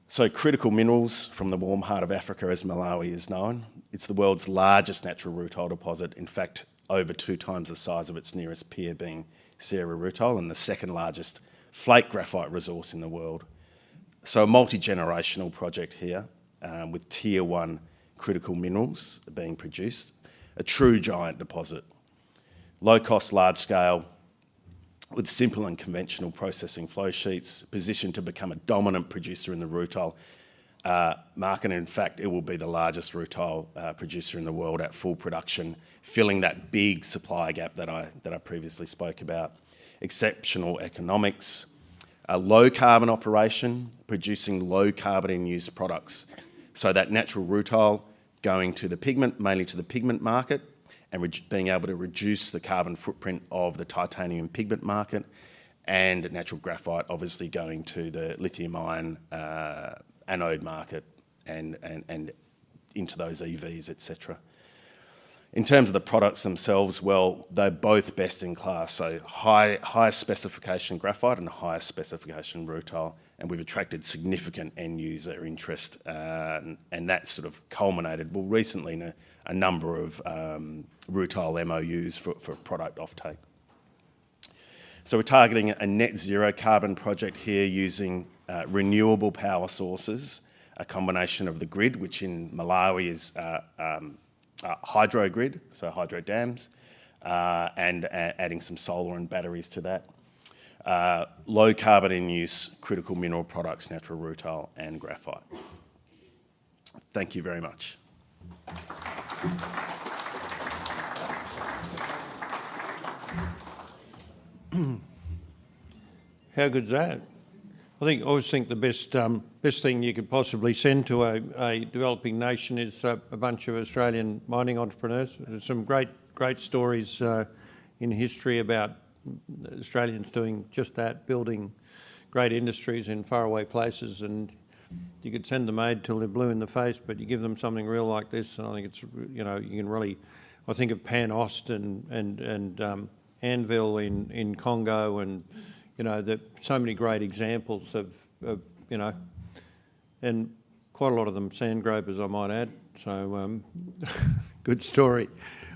So critical minerals from the warm heart of Africa, as Malawi is known. It's the world's largest natural rutile deposit. In fact, over 2 times the size of its nearest peer, being Sierra Rutile, and the second largest flake graphite resource in the world. So a multi-generational project here with tier 1 critical minerals being produced. A true giant deposit. Low cost, large scale, with simple and conventional processing flow sheets, positioned to become a dominant producer in the rutile market. In fact, it will be the largest rutile producer in the world at full production, filling that big supply gap that I previously spoke about. Exceptional economics, a low carbon operation, producing low carbon in use products. So that natural rutile going to the pigment, mainly to the pigment market, and being able to reduce the carbon footprint of the titanium pigment market, and natural graphite obviously going to the lithium-ion anode market and into those EVs, etc. In terms of the products themselves, well, they're both best in class. So high specification graphite and high specification rutile and we've attracted significant end user interest, and that sort of culminated, well, recently in a number of rutile MOUs for product offtake. So we're targeting a net zero carbon project here using renewable power sources, a combination of the grid, which in Malawi is hydro grid, so hydro dams, and adding some solar and batteries to that. Low carbon in use, critical mineral products, natural rutile and graphite. Thank you very much. How good's that? I always think the best thing you could possibly send to a developing nation is a bunch of Australian mining entrepreneurs. There's some great stories in history about Australians doing just that, building great industries in faraway places, and you could send them aid till they're blue in the face, but you give them something real like this, and I think it's, you know, you can really, I think of Panost and Anvil in Congo, and you know, so many great examples of, you know, and quite a lot of them sand gropers, I might add. So good story.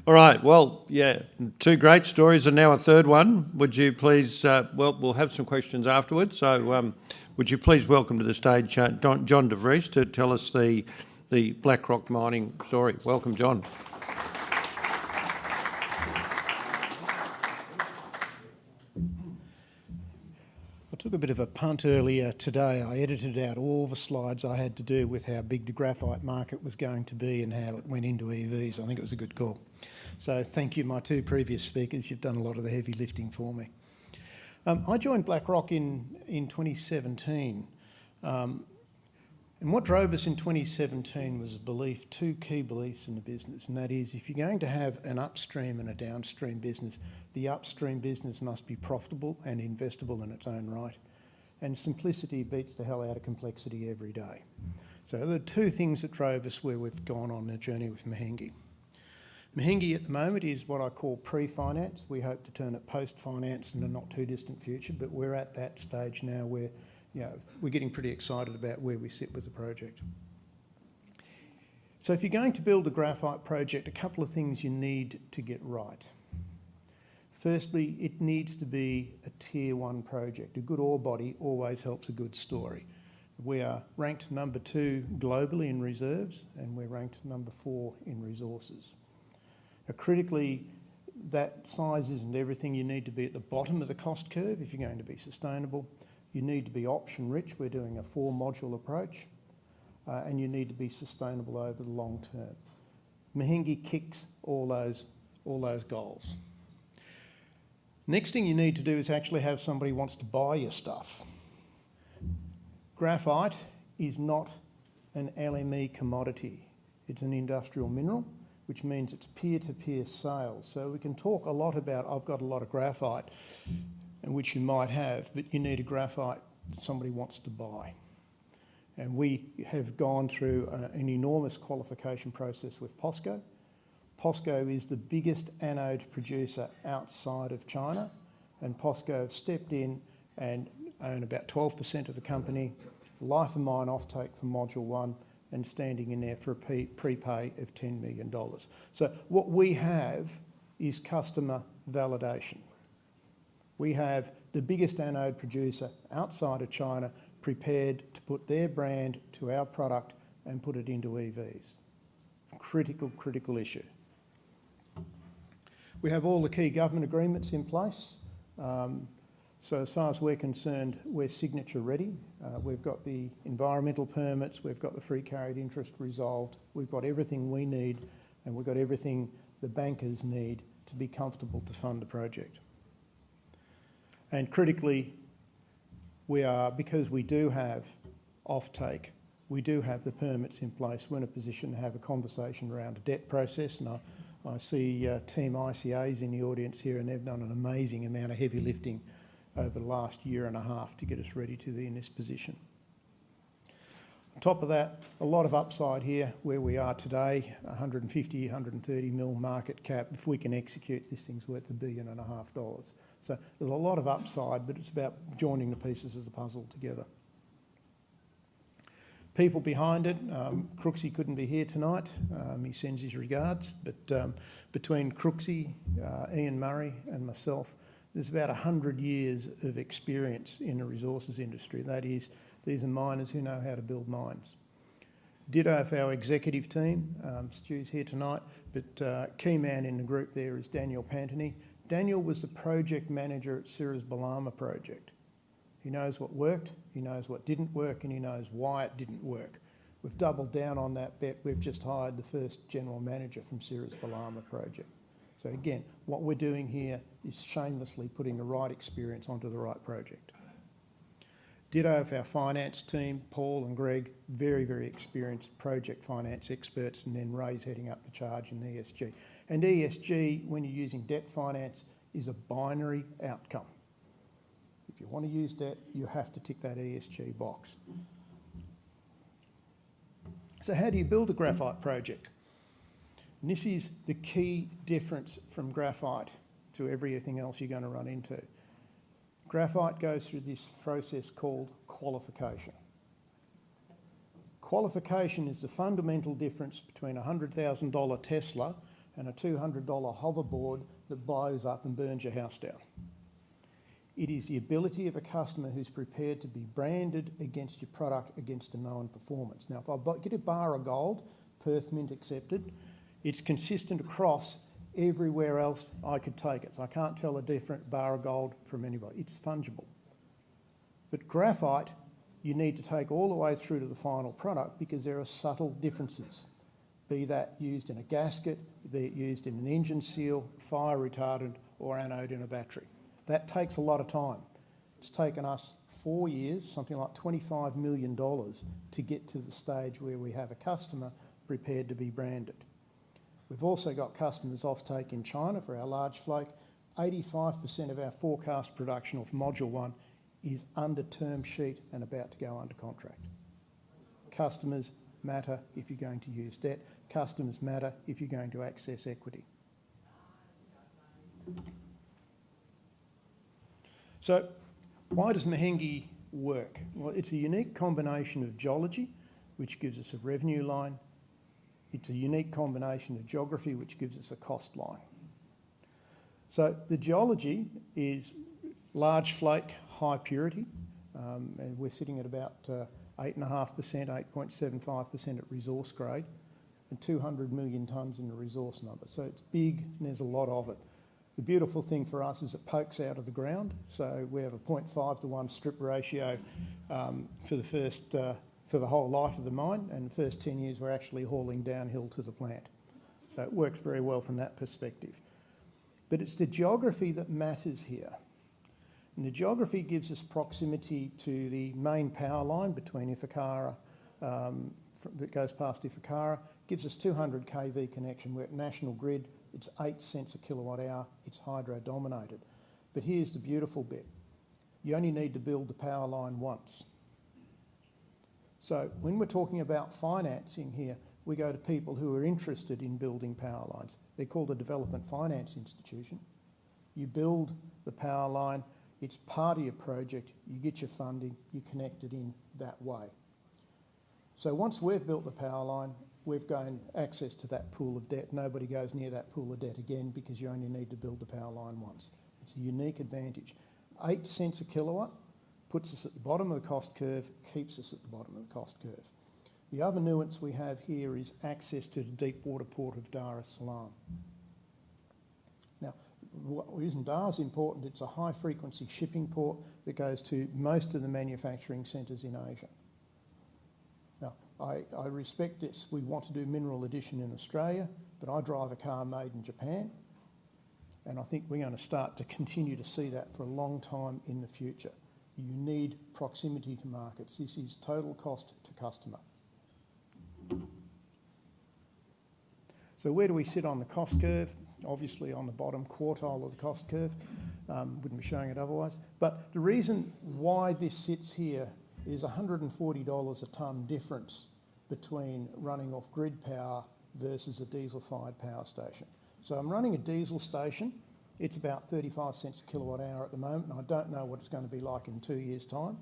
All right, well, yeah, two great stories and now a third one. Would you please, well, we'll have some questions afterwards. So would you please welcome to the stage John de Vries to tell us the BlackRock mining story. Welcome, John. I took a bit of a punt earlier today. I edited out all the slides I had to do with how big the graphite market was going to be and how it went into EVs. I think it was a good call. So thank you, my two previous speakers. You've done a lot of the heavy lifting for me. I joined BlackRock in 2017. And what drove us in 2017 was a belief, two key beliefs in the business, and that is if you're going to have an upstream and a downstream business, the upstream business must be profitable and investable in its own right. And simplicity beats the hell out of complexity every day. So the two things that drove us where we've gone on the journey with Mahenge. Mahenge at the moment is what I call pre-finance. We hope to turn it post-finance in the not too distant future, but we're at that stage now where we're getting pretty excited about where we sit with the project. So if you're going to build a graphite project, a couple of things you need to get right. Firstly, it needs to be a tier 1 project. A good ore body always helps a good story. We are ranked number 2 globally in reserves, and we're ranked number 4 in resources. Now, critically, that size isn't everything. You need to be at the bottom of the cost curve if you're going to be sustainable. You need to be option rich. We're doing a 4-module approach, and you need to be sustainable over the long term. Mahenge kicks all those goals. Next thing you need to do is actually have somebody who wants to buy your stuff. Graphite is not an LME commodity. It's an industrial mineral, which means it's peer-to-peer sales. So we can talk a lot about, I've got a lot of graphite, and which you might have, but you need a graphite that somebody wants to buy. And we have gone through an enormous qualification process with POSCO. POSCO is the biggest anode producer outside of China, and POSCO have stepped in and own about 12% of the company, life of mine offtake for Module 1, and standing in there for a prepay of $10 million. So what we have is customer validation. We have the biggest anode producer outside of China prepared to put their brand to our product and put it into EVs. Critical issue. We have all the key government agreements in place. So as far as we're concerned, we're signature ready. We've got the environmental permits, we've got the free carried interest resolved, we've got everything we need, and we've got everything the bankers need to be comfortable to fund the project. And critically, because we do have offtake, we do have the permits in place, we're in a position to have a conversation around a debt process, and I see Team ICAs in the audience here, and they've done an amazing amount of heavy lifting over the last year and a half to get us ready to be in this position. On top of that, a lot of upside here where we are today, 150, 130 mil market cap. If we can execute, this thing's worth $1.5 billion. So there's a lot of upside, but it's about joining the pieces of the puzzle together. People behind it, Crooksy couldn't be here tonight. He sends his regards. But between Crooksy, Ian Murray and myself, there's about 100 years of experience in the resources industry. That is, these are miners who know how to build mines. Ditto for our executive team. Stu's here tonight, but key man in the group there is Daniel Pantony. Daniel was the project manager at Syrah's Ballroom project. He knows what worked, he knows what didn't work, and he knows why it didn't work. We've doubled down on that bet. We've just hired the first general manager from Syrah's Ballroom project. So again, what we're doing here is shamelessly putting the right experience onto the right project. Ditto for our finance team, Paul and Greg, very, very experienced project finance experts, and then Ray's heading up the charge in ESG. And ESG, when you're using debt finance, is a binary outcome. If you want to use debt, you have to tick that ESG box. So how do you build a graphite project? And this is the key difference from graphite to everything else you're going to run into. Graphite goes through this process called qualification. Qualification is the fundamental difference between a $100,000 Tesla and a $200 hoverboard that blows up and burns your house down. It is the ability of a customer who's prepared to be branded against your product against a known performance. Now, if I get a bar of gold, Perth Mint accepted, it's consistent across everywhere else I could take it. I can't tell a different bar of gold from anybody. It's fungible. But graphite, you need to take all the way through to the final product because there are subtle differences, be that used in a gasket, be it used in an engine seal, fire retardant, or anode in a battery. That takes a lot of time. It's taken us 4 years, something like $25 million, to get to the stage where we have a customer prepared to be branded. We've also got customers offtake in China for our large flake. 85% of our forecast production of Module 1 is under term sheet and about to go under contract. Customers matter if you're going to use debt. Customers matter if you're going to access equity. So why does Mahenge work? Well, it's a unique combination of geology, which gives us a revenue line. It's a unique combination of geography, which gives us a cost line. So the geology is large flake, high purity, and we're sitting at about 8.5%, 8.75% at resource grade, and 200 million tonnes in the resource number. So it's big and there's a lot of it. The beautiful thing for us is it pokes out of the ground, so we have a 0.5 to 1 strip ratio for the whole life of the mine, and the first 10 years we're actually hauling downhill to the plant. So it works very well from that perspective. But it's the geography that matters here. And the geography gives us proximity to the main power line between Ifakara, that goes past Ifakara, gives us 200 kV connection. We're at National Grid, it's 8 cents a kilowatt hour, it's hydro dominated. But here's the beautiful bit. You only need to build the power line once. So when we're talking about financing here, we go to people who are interested in building power lines. They're called a development finance institution. You build the power line, it's part of your project, you get your funding, you connect it in that way. So once we've built the power line, we've gained access to that pool of debt. Nobody goes near that pool of debt again because you only need to build the power line once. It's a unique advantage. 8 cents a kilowatt puts us at the bottom of the cost curve, keeps us at the bottom of the cost curve. The other nuance we have here is access to the deep water port of Dar es Salaam. Now, the reason Dar is important, it's a high frequency shipping port that goes to most of the manufacturing centres in Asia. Now, I respect this. We want to do mineral addition in Australia, but I drive a car made in Japan, and I think we're going to start to continue to see that for a long time in the future. You need proximity to markets. This is total cost to customer. So where do we sit on the cost curve? Obviously on the bottom quartile of the cost curve. Wouldn't be showing it otherwise. But the reason why this sits here is $140 a tonne difference between running off grid power versus a diesel-fired power station. So I'm running a diesel station. It's about 35 cents a kilowatt hour at the moment, and I don't know what it's going to be like in 2 years' time.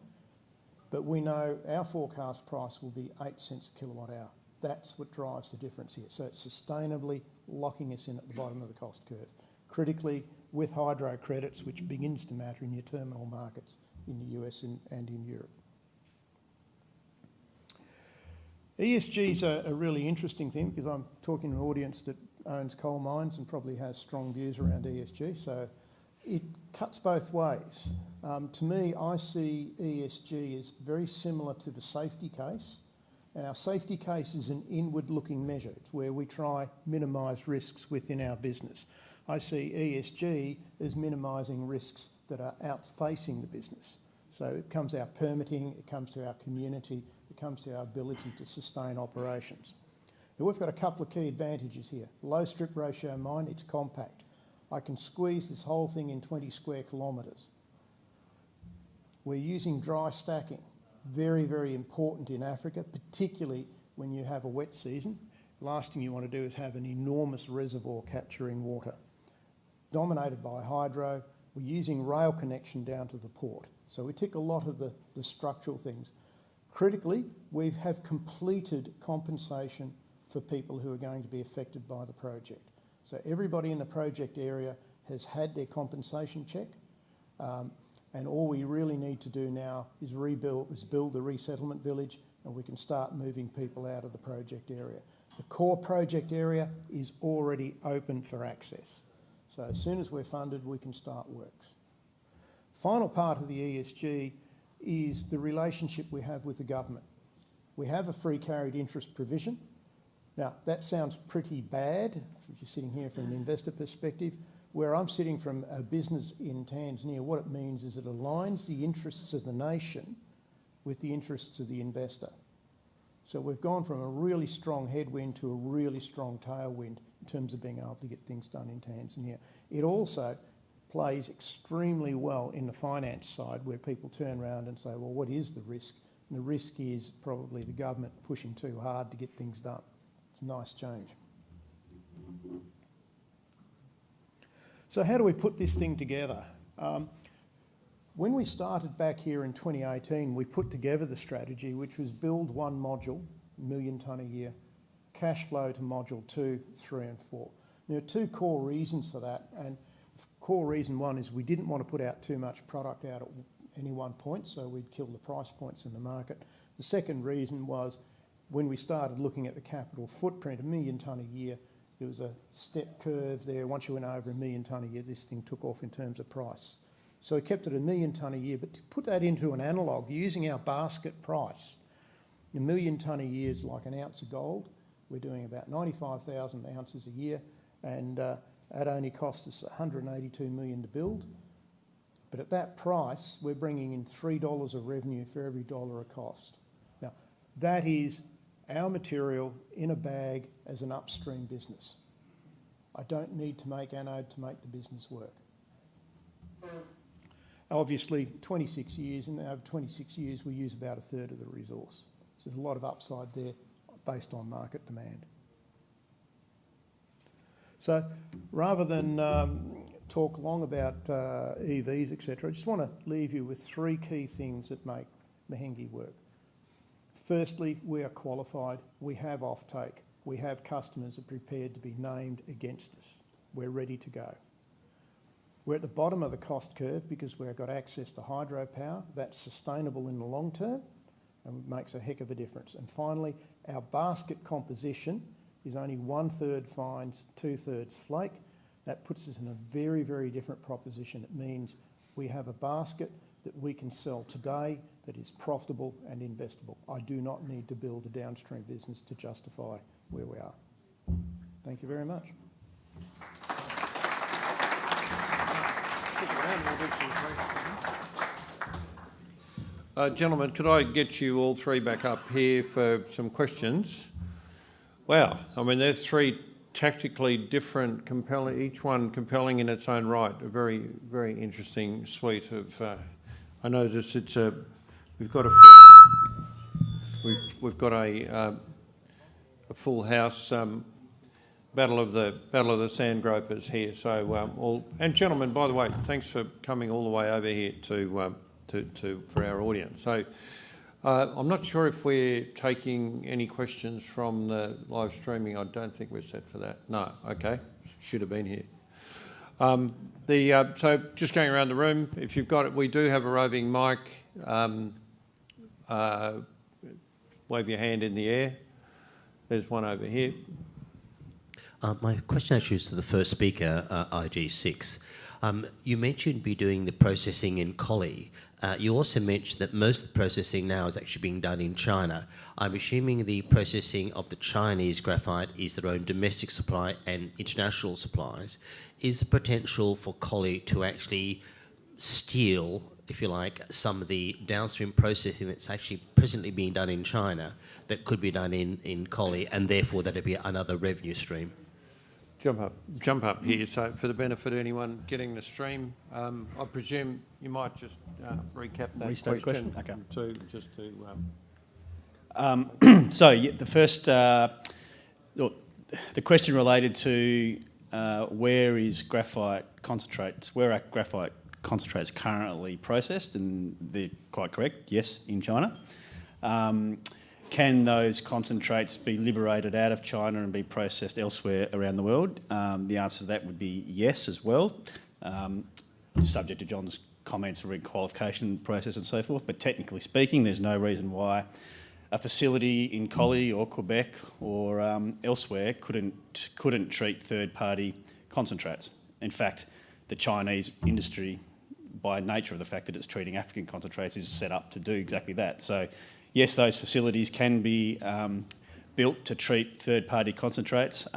But we know our forecast price will be 8 cents a kilowatt hour. That's what drives the difference here. So it's sustainably locking us in at the bottom of the cost curve. Critically, with hydro credits, which begins to matter in your terminal markets in the US and in Europe. ESG is a really interesting thing because I'm talking to an audience that owns coal mines and probably has strong views around ESG. So it cuts both ways. To me, I see ESG as very similar to the safety case. And our safety case is an inward-looking measure. It's where we try minimise risks within our business. I see ESG as minimising risks that are outfacing the business. So it comes to our permitting, it comes to our community, it comes to our ability to sustain operations. Now we've got a couple of key advantages here. Low strip ratio mine, it's compact. I can squeeze this whole thing in 20 square kilometres. We're using dry stacking. Very, very important in Africa, particularly when you have a wet season. Last thing you want to do is have an enormous reservoir capturing water. Dominated by hydro, we're using rail connection down to the port. So we tick a lot of the structural things. Critically, we have completed compensation for people who are going to be affected by the project. So everybody in the project area has had their compensation check. And all we really need to do now is build the resettlement village, and we can start moving people out of the project area. The core project area is already open for access. So as soon as we're funded, we can start works. Final part of the ESG is the relationship we have with the government. We have a free carried interest provision. Now, that sounds pretty bad if you're sitting here from an investor perspective. Where I'm sitting from a business in Tanzania, what it means is it aligns the interests of the nation with the interests of the investor. So we've gone from a really strong headwind to a really strong tailwind in terms of being able to get things done in Tanzania. It also plays extremely well in the finance side where people turn around and say, well, what is the risk? And the risk is probably the government pushing too hard to get things done. It's a nice change. So how do we put this thing together? When we started back here in 2018, we put together the strategy, which was build one module, 1 million tonne a year, cash flow to module 2, 3 and 4. There are two core reasons for that. And core reason one is we didn't want to put out too much product out at any one point, so we'd kill the price points in the market. The second reason was when we started looking at the capital footprint, 1 million tonne a year, there was a step curve there. Once you went over 1 million tonne a year, this thing took off in terms of price. So we kept it 1 million tonne a year, but to put that into an analogue, using our basket price, 1 million tonne a year is like an ounce of gold. We're doing about 95,000 ounces a year, and that only cost us 182 million to build. But at that price, we're bringing in $3 of revenue for every dollar of cost. Now, that is our material in a bag as an upstream business. I don't need to make anode to make the business work. Obviously, 26 years, and over 26 years, we use about a third of the resource. So there's a lot of upside there based on market demand. So rather than talk long about EVs, etc., I just want to leave you with 3 key things that make Mahenge work. Firstly, we are qualified, we have offtake, we have customers that are prepared to be named against us. We're ready to go. We're at the bottom of the cost curve because we've got access to hydropower. That's sustainable in the long term and makes a heck of a difference. And finally, our basket composition is only 1/3 fines, 2/3 flake. That puts us in a very, very different proposition. It means we have a basket that we can sell today that is profitable and investable. I do not need to build a downstream business to justify where we are. Thank you very much. Gentlemen, could I get you all 3 back up here for some questions? Wow, I mean, there's 3 tactically different, compelling, each one compelling in its own right. A very, very interesting suite of. I notice it's a. We've got a full house. Battle of the Sand Gropers here. So and gentlemen, by the way, thanks for coming all the way over here to for our audience. So I'm not sure if we're taking any questions from the live streaming. I don't think we're set for that. No, okay. Should have been here. So just going around the room, if you've got it, we do have a roving mic. Wave your hand in the air. There's one over here. My question actually is to the first speaker, IG6. You mentioned you'd be doing the processing in Collie. You also mentioned that most of the processing now is actually being done in China. I'm assuming the processing of the Chinese graphite is their own domestic supply and international supplies. Is the potential for Collie to actually steal, if you like, some of the downstream processing that's actually presently being done in China that could be done in Collie, and therefore that'd be another revenue stream? Jump up here. So for the benefit of anyone getting the stream, I presume you might just recap that Restate question. Okay. So yeah, the question related to where is graphite concentrates, where are graphite concentrates currently processed, and they're quite correct, yes, in China. Can those concentrates be liberated out of China and be processed elsewhere around the world? The answer to that would be yes as well, subject to John's comments around qualification process and so forth. But technically speaking, there's no reason why a facility in Collie or Quebec or elsewhere couldn't treat third-party concentrates. In fact, the Chinese industry, by nature of the fact that it's treating African concentrates, is set up to do exactly that. So yes, those facilities can be built to treat third-party concentrates.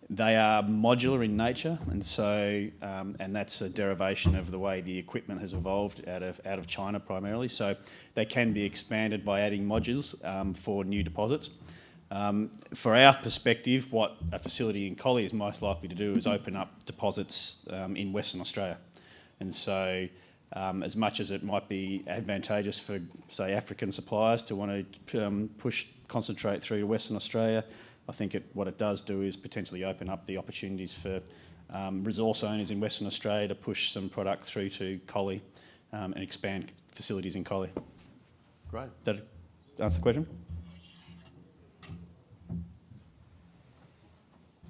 They are modular in nature, and so and that's a derivation of the way the equipment has evolved out of China primarily. So they can be expanded by adding modules for new deposits. For our perspective, what a facility in Collie is most likely to do is open up deposits in Western Australia, and so. As much as it might be advantageous for, say, African suppliers to want to push concentrate through to Western Australia, I think what it does do is potentially open up the opportunities for resource owners in Western Australia to push some product through to Collie and expand facilities in Collie. Great. Does that answer the question?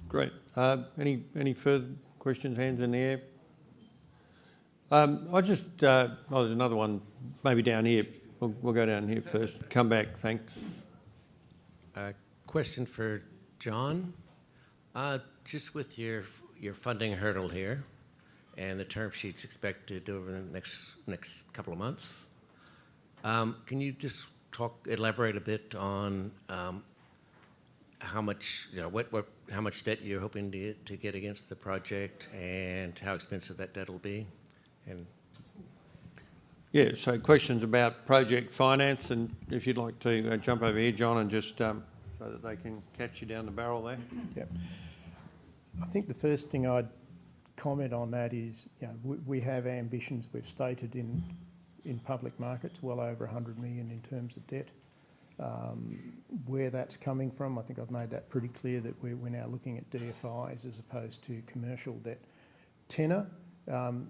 Great. Any further questions? Hands in the air. There's another one, maybe down here. We'll go down here first. Come back, thanks. Question for John. Just with your funding hurdle here and the term sheets expected over the next couple of months, can you just elaborate a bit on how much how much debt you're hoping to get against the project and how expensive that debt will be? Yeah, so questions about project finance, and if you'd like to jump over here, John, and just so that they can catch you down the barrel there. Yep. I think the first thing I'd comment on that is, we have ambitions we've stated in public markets, well over 100 million in terms of debt. Where that's coming from, I think I've made that pretty clear that we're now looking at DFIs as opposed to commercial debt. Tenor,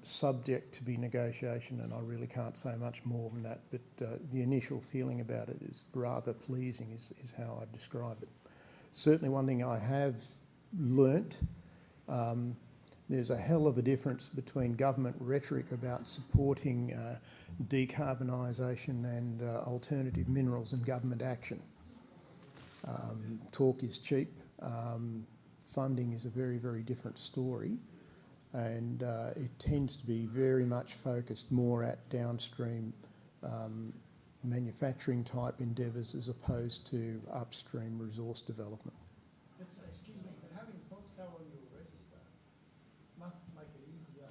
subject to be negotiation, and I really can't say much more than that, but the initial feeling about it is rather pleasing is how I'd describe it. Certainly one thing I have learnt, there's a hell of a difference between government rhetoric about supporting decarbonisation and alternative minerals and government action. Talk is cheap, funding is a very, very different story. And it tends to be very much focused more at downstream manufacturing type endeavours as opposed to upstream resource development. Excuse me, but having POSCO on your register must make it easier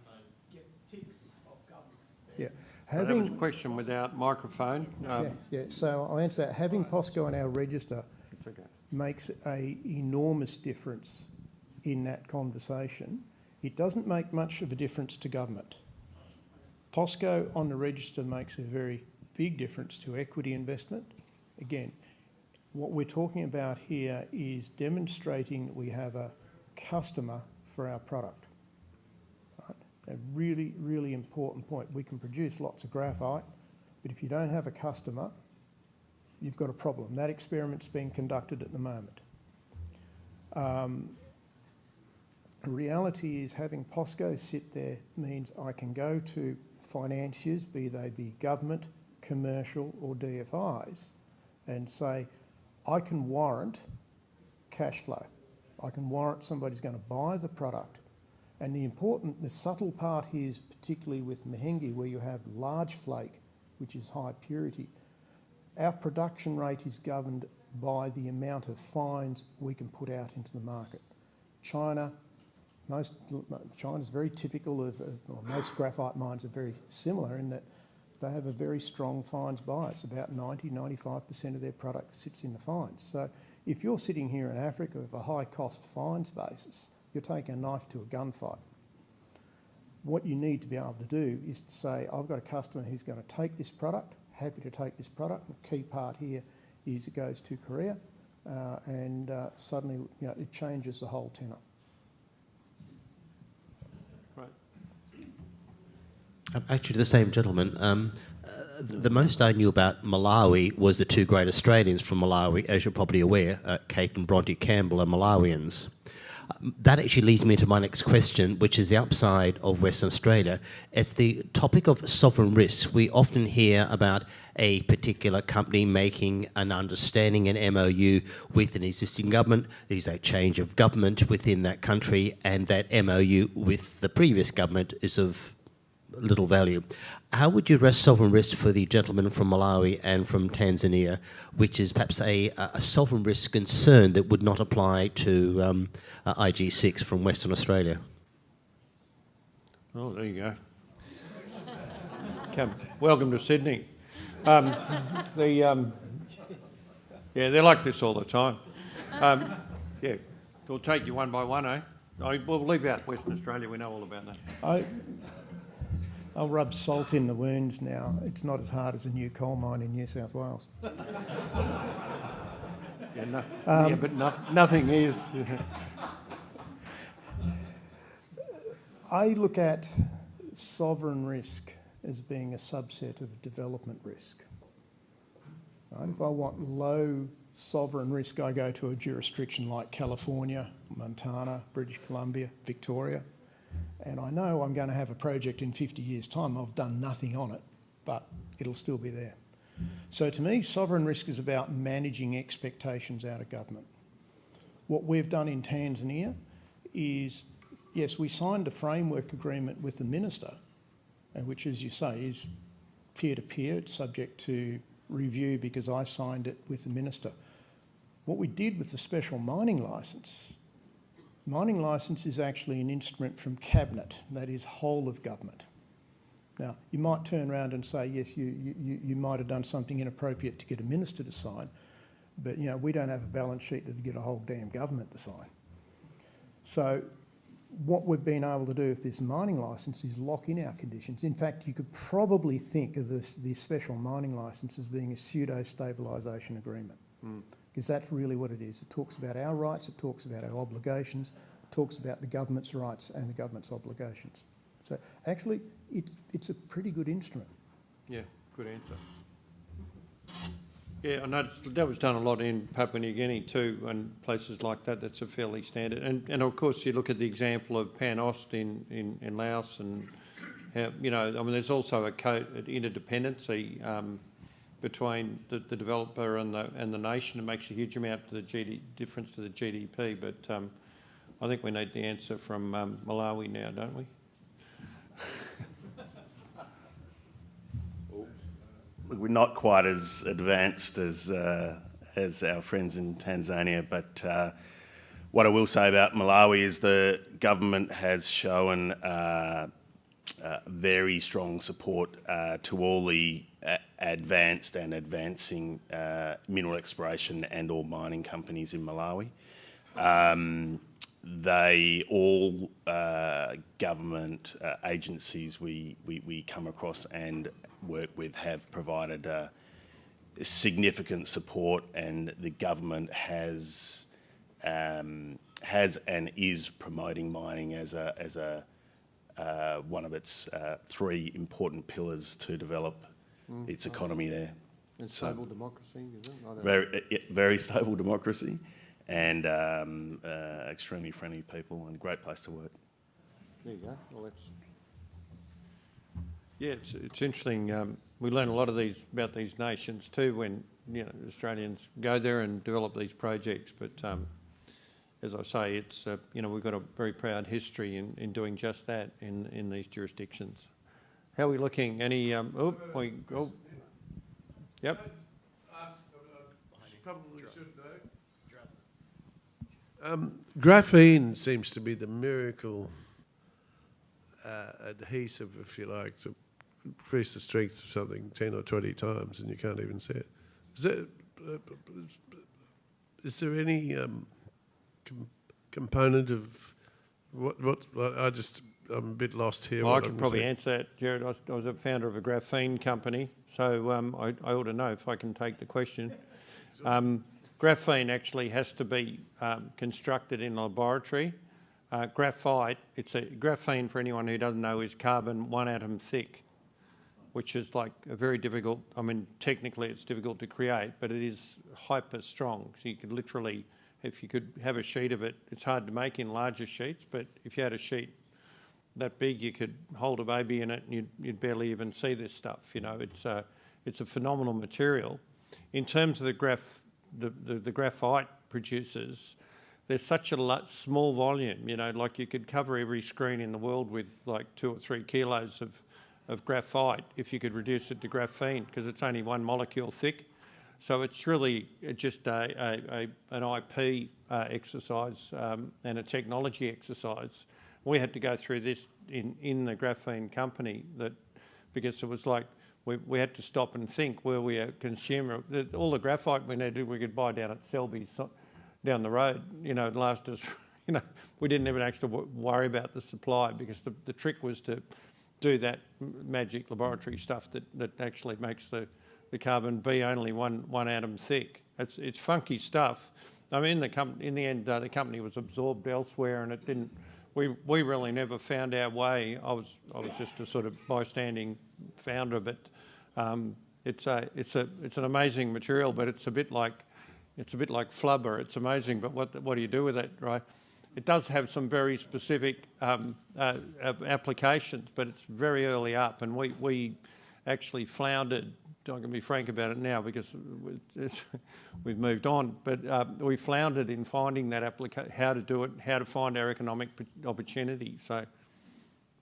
to get ticks off government. Yeah. So that was a question without microphone. So I'll answer that. Having POSCO on our register makes an enormous difference in that conversation. It doesn't make much of a difference to government. POSCO on the register makes a very big difference to equity investment. Again, what we're talking about here is demonstrating that we have a customer for our product. Right? A really, really important point. We can produce lots of graphite, But if you don't have a customer, you've got a problem. That experiment's being conducted at the moment. The reality is having POSCO sit there means I can go to financiers, be they be government, commercial or DFIs, and say, I can warrant cash flow. I can warrant somebody's going to buy the product. And the subtle part here is particularly with Mahenge, where you have large flake, which is high purity. Our production rate is governed by the amount of fines we can put out into the market. China's very typical or most graphite mines are very similar in that they have a very strong fines bias. About 90-95% of their product sits in the fines. So if you're sitting here in Africa with a high cost fines basis, you're taking a knife to a gunfight. What you need to be able to do is to say, I've got a customer who's going to take this product, happy to take this product. The key part here is it goes to Korea and suddenly it changes the whole tenor. Actually, the same gentleman. The most I knew about Malawi was the two great Australians from Malawi, as you're probably aware, Kate and Bronte Campbell are Malawians. That actually leads me to my next question, which is the upside of Western Australia. It's the topic of sovereign risk. We often hear about a particular company making an understanding, an MOU with an existing government. There's a change of government within that country, and that MOU with the previous government is of little value. How would you address sovereign risk for the gentleman from Malawi and from Tanzania, which is perhaps a sovereign risk concern that would not apply to IG6 from Western Australia? Oh, there you go. Welcome to Sydney. Yeah, they're like this all the time. Yeah, we'll take you one by one, eh? We'll leave out Western Australia, we know all about that. I'll rub salt in the wounds now. It's not as hard as a new coal mine in New South Wales. But nothing is. I look at sovereign risk as being a subset of development risk. Right? If I want low sovereign risk, I go to a jurisdiction like California, Montana, British Columbia, Victoria. And I know I'm going to have a project in 50 years' time. I've done nothing on it, but it'll still be there. So to me, sovereign risk is about managing expectations out of government. What we've done in Tanzania is, yes, we signed a framework agreement with the minister, which, as you say, is peer-to-peer. It's subject to review because I signed it with the minister. What we did with the special mining licence is actually an instrument from Cabinet, that is whole of government. Now, you might turn around and say, yes, you might have done something inappropriate to get a minister to sign, but we don't have a balance sheet to get a whole damn government to sign. So what we've been able to do with this mining licence is lock in our conditions. In fact, you could probably think of the special mining licence as being a pseudo-stabilisation agreement. Because that's really what it is. It talks about our rights, it talks about our obligations, it talks about the government's rights and the government's obligations. So actually, it's a pretty good instrument. Yeah, good answer. Yeah, I noticed that was done a lot in Papua New Guinea too, and places like that. That's a fairly standard. And of course, you look at the example of Panost in Laos, and how, there's also a interdependency between the developer and the nation. It makes a huge amount to the difference to the GDP. But I think we need the answer from Malawi now, don't we? We're not quite as advanced as our friends in Tanzania, but what I will say about Malawi is the government has shown very strong support to all the advanced and advancing mineral exploration and or mining companies in Malawi. They all government agencies we come across and work with have provided significant support, and the government has and is promoting mining as one of its three important pillars to develop its economy there. And stable democracy, is it? I don't know. Very stable democracy, and extremely friendly people, and a great place to work. There you go. Well, it's interesting. We learn a lot about these nations too when Australians go there and develop these projects. But as I say, it's we've got a very proud history in doing just that in these jurisdictions. How are we looking? Any? Yep. Can I just ask, I probably should know. Graphene seems to be the miracle adhesive, if you like, to increase the strength of something 10 or 20 times, and you can't even see it. Is there any component of what? I'm a bit lost here. Well, I could probably answer that, Jared. I was a founder of a graphene company, so I ought to know if I can take the question. Graphene actually has to be constructed in a laboratory. Graphite, graphene, for anyone who doesn't know, is carbon 1 atom thick, which is like a very difficult, technically it's difficult to create, but it is hyper strong. So you could literally, if you could have a sheet of it, it's hard to make in larger sheets, but if you had a sheet that big, you could hold a baby in it and you'd barely even see this stuff. It's a phenomenal material. In terms of the graphite producers, there's such a small volume, like you could cover every screen in the world with like 2 or 3 kilos of graphite if you could reduce it to graphene, because it's only 1 molecule thick. So it's really just an IP exercise and a technology exercise. We had to go through this in the graphene company because it was like we had to stop and think, were we a consumer? All the graphite we needed we could buy down at Selby's down the road, it lasted us, we didn't even actually worry about the supply, because the trick was to do that magic laboratory stuff that actually makes the carbon be only one atom thick. It's funky stuff. In the end, the company was absorbed elsewhere, and it didn't. We really never found our way. I was just a sort of bystanding founder, but it's an amazing material, but it's a bit like flubber. It's amazing, but what do you do with it, right? It does have some very specific applications, but it's very early up, and we actually floundered. I can be frank about it now because we've moved on, but we floundered in finding that how to do it, how to find our economic opportunity. So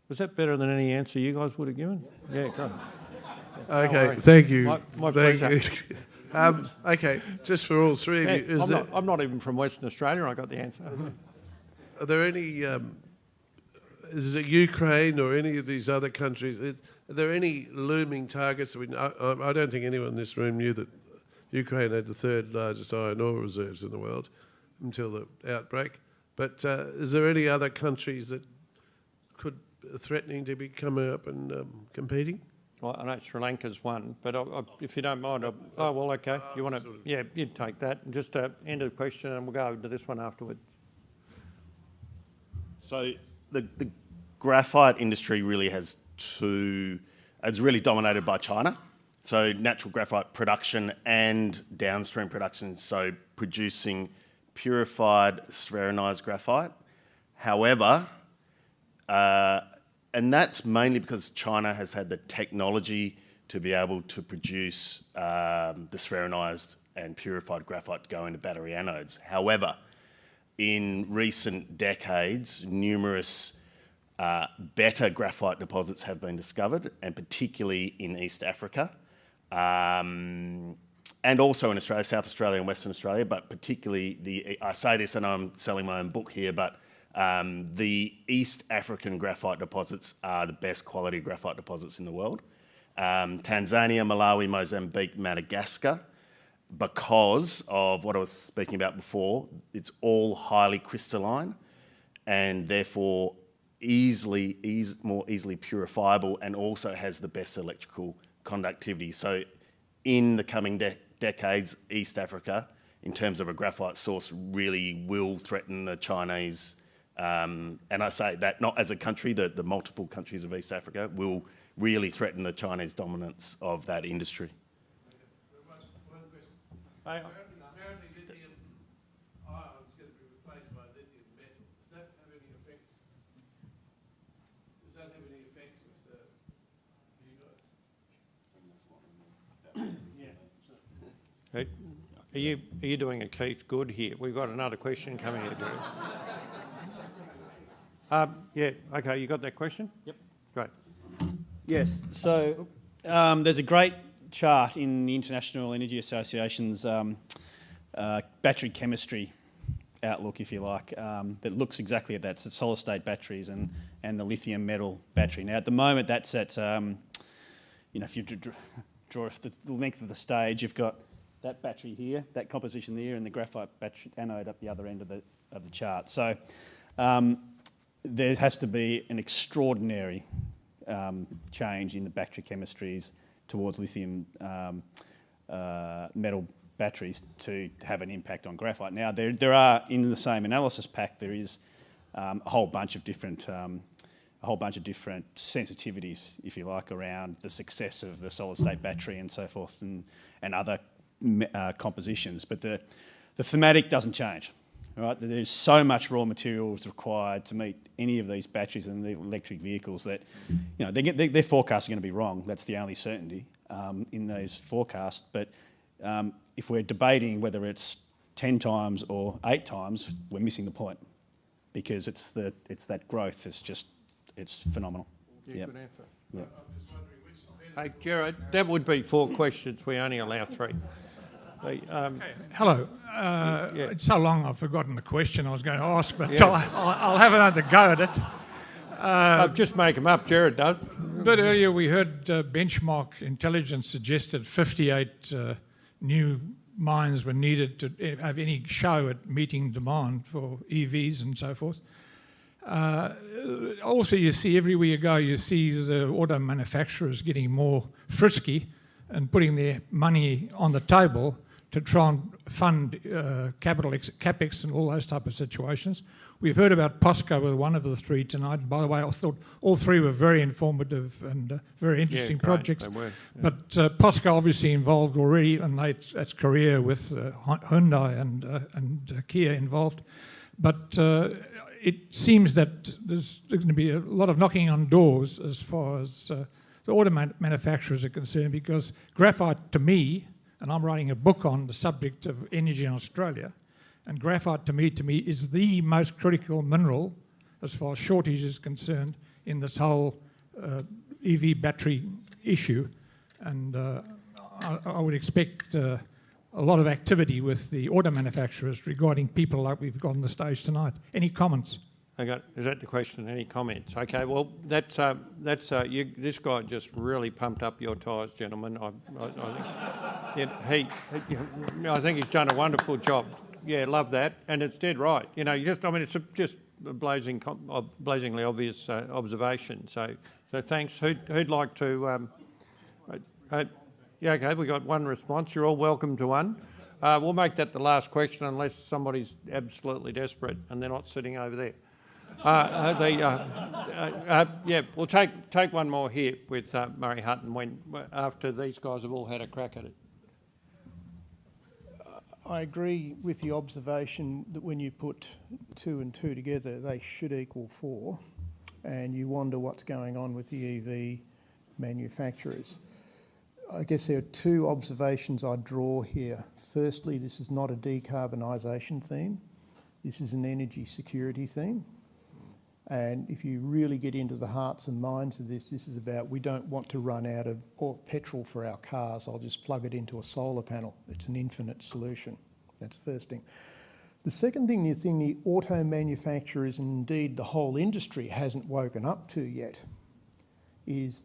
was that better than any answer you guys would have given? Yeah, great. Okay, thank you. My Thank pleasure. you. Okay, just for all three of you, I'm not even from Western Australia, and I got the answer. are there any, is it Ukraine or any of these other countries, are there any looming targets? I don't think anyone in this room knew that Ukraine had the 3rd largest iron ore reserves in the world until the outbreak. But is there any other countries that could threatening to be coming up and competing? Well, I know Sri Lanka's one, but if you don't mind, okay. You want to? Yeah, you'd take that. And just end the question, and we'll go to this one afterwards. So the graphite industry really it's really dominated by China. So natural graphite production and downstream production, so producing purified spheronised graphite. However, and that's mainly because China has had the technology to be able to produce the spheronised and purified graphite to go into battery anodes. However, in recent decades, numerous better graphite deposits have been discovered, and particularly in East Africa, and also in Australia, South Australia and Western Australia, but particularly I say this and I'm selling my own book here, but the East African graphite deposits are the best quality graphite deposits in the world. Tanzania, Malawi, Mozambique, Madagascar, because of what I was speaking about before, it's all highly crystalline and therefore more easily purifiable, and also has the best electrical conductivity. So in the coming decades, East Africa, in terms of a graphite source, really will threaten the Chinese And I say that not as a country, the multiple countries of East Africa will really threaten the Chinese dominance of that industry. One question. Hey, Apparently lithium ion is going to be replaced by lithium metal. Does that have any effects? Does that have any effects with you guys? Are you doing a Keith Good here? We've got another question coming in. Yeah, okay, you got that question? Yep. Great. Yes, so there's a great chart in the International Energy Association's battery chemistry outlook, if you like, that looks exactly at that. It's the solid state batteries and the lithium metal battery. Now, at the moment, that's at, if you draw the length of the stage, you've got that battery here, that composition there, and the graphite battery anode up the other end of the chart. So there has to be an extraordinary change in the battery chemistries towards lithium metal batteries to have an impact on graphite. Now, there are, in the same analysis pack, there is a whole bunch of different sensitivities, if you like, around the success of the solid-state battery and so forth, and other compositions. But the thematic doesn't change. Right? There's so much raw materials required to meet any of these batteries and the electric vehicles that, their forecasts are going to be wrong. That's the only certainty in those forecasts. But if we're debating whether it's 10 times or 8 times, we're missing the point, because it's that growth. It's phenomenal. Yeah, good answer. Yeah. Hey, Gerard, that would be 4 questions. We only allow 3. Hello. It's so long I've forgotten the question I was going to ask, but I'll have another go at it. Just make them up, Gerard does. But earlier we heard Benchmark Intelligence suggested 58 new mines were needed to have any show at meeting demand for EVs and so forth. Also, you see everywhere you go, you see the auto manufacturers getting more frisky and putting their money on the table to try and fund capex and all those type of situations. We've heard about POSCO with one of the 3 tonight. By the way, I thought all 3 were very informative and very interesting projects. They were, yeah. But POSCO obviously involved already, and its career with Hyundai and Kia involved. But it seems that there's going to be a lot of knocking on doors as far as the auto manufacturers are concerned, because graphite, to me, and I'm writing a book on the subject of energy in Australia, and graphite to me is the most critical mineral as far as shortage is concerned in this whole EV battery issue. And I would expect a lot of activity with the auto manufacturers regarding people like we've got on the stage tonight. Any comments? Okay, is that the question? Any comments? Okay, well, this guy just really pumped up your tyres, gentlemen. I think he's done a wonderful job. Yeah, love that, and it's dead right. It's just a blazingly obvious observation. So thanks. Who'd like to? Yeah, okay, we got one response. You're all welcome to one. We'll make that the last question unless somebody's absolutely desperate and they're not sitting over there. We'll take one more here with Murray Hutton after these guys have all had a crack at it. I agree with the observation that when you put 2 and 2 together, they should equal 4, and you wonder what's going on with the EV manufacturers. I guess there are 2 observations I draw here. Firstly, this is not a decarbonisation theme. This is an energy security theme. And if you really get into the hearts and minds of this is about, we don't want to run out of petrol for our cars. I'll just plug it into a solar panel. It's an infinite solution. That's the first thing. The second thing, the auto manufacturers and indeed the whole industry hasn't woken up to yet is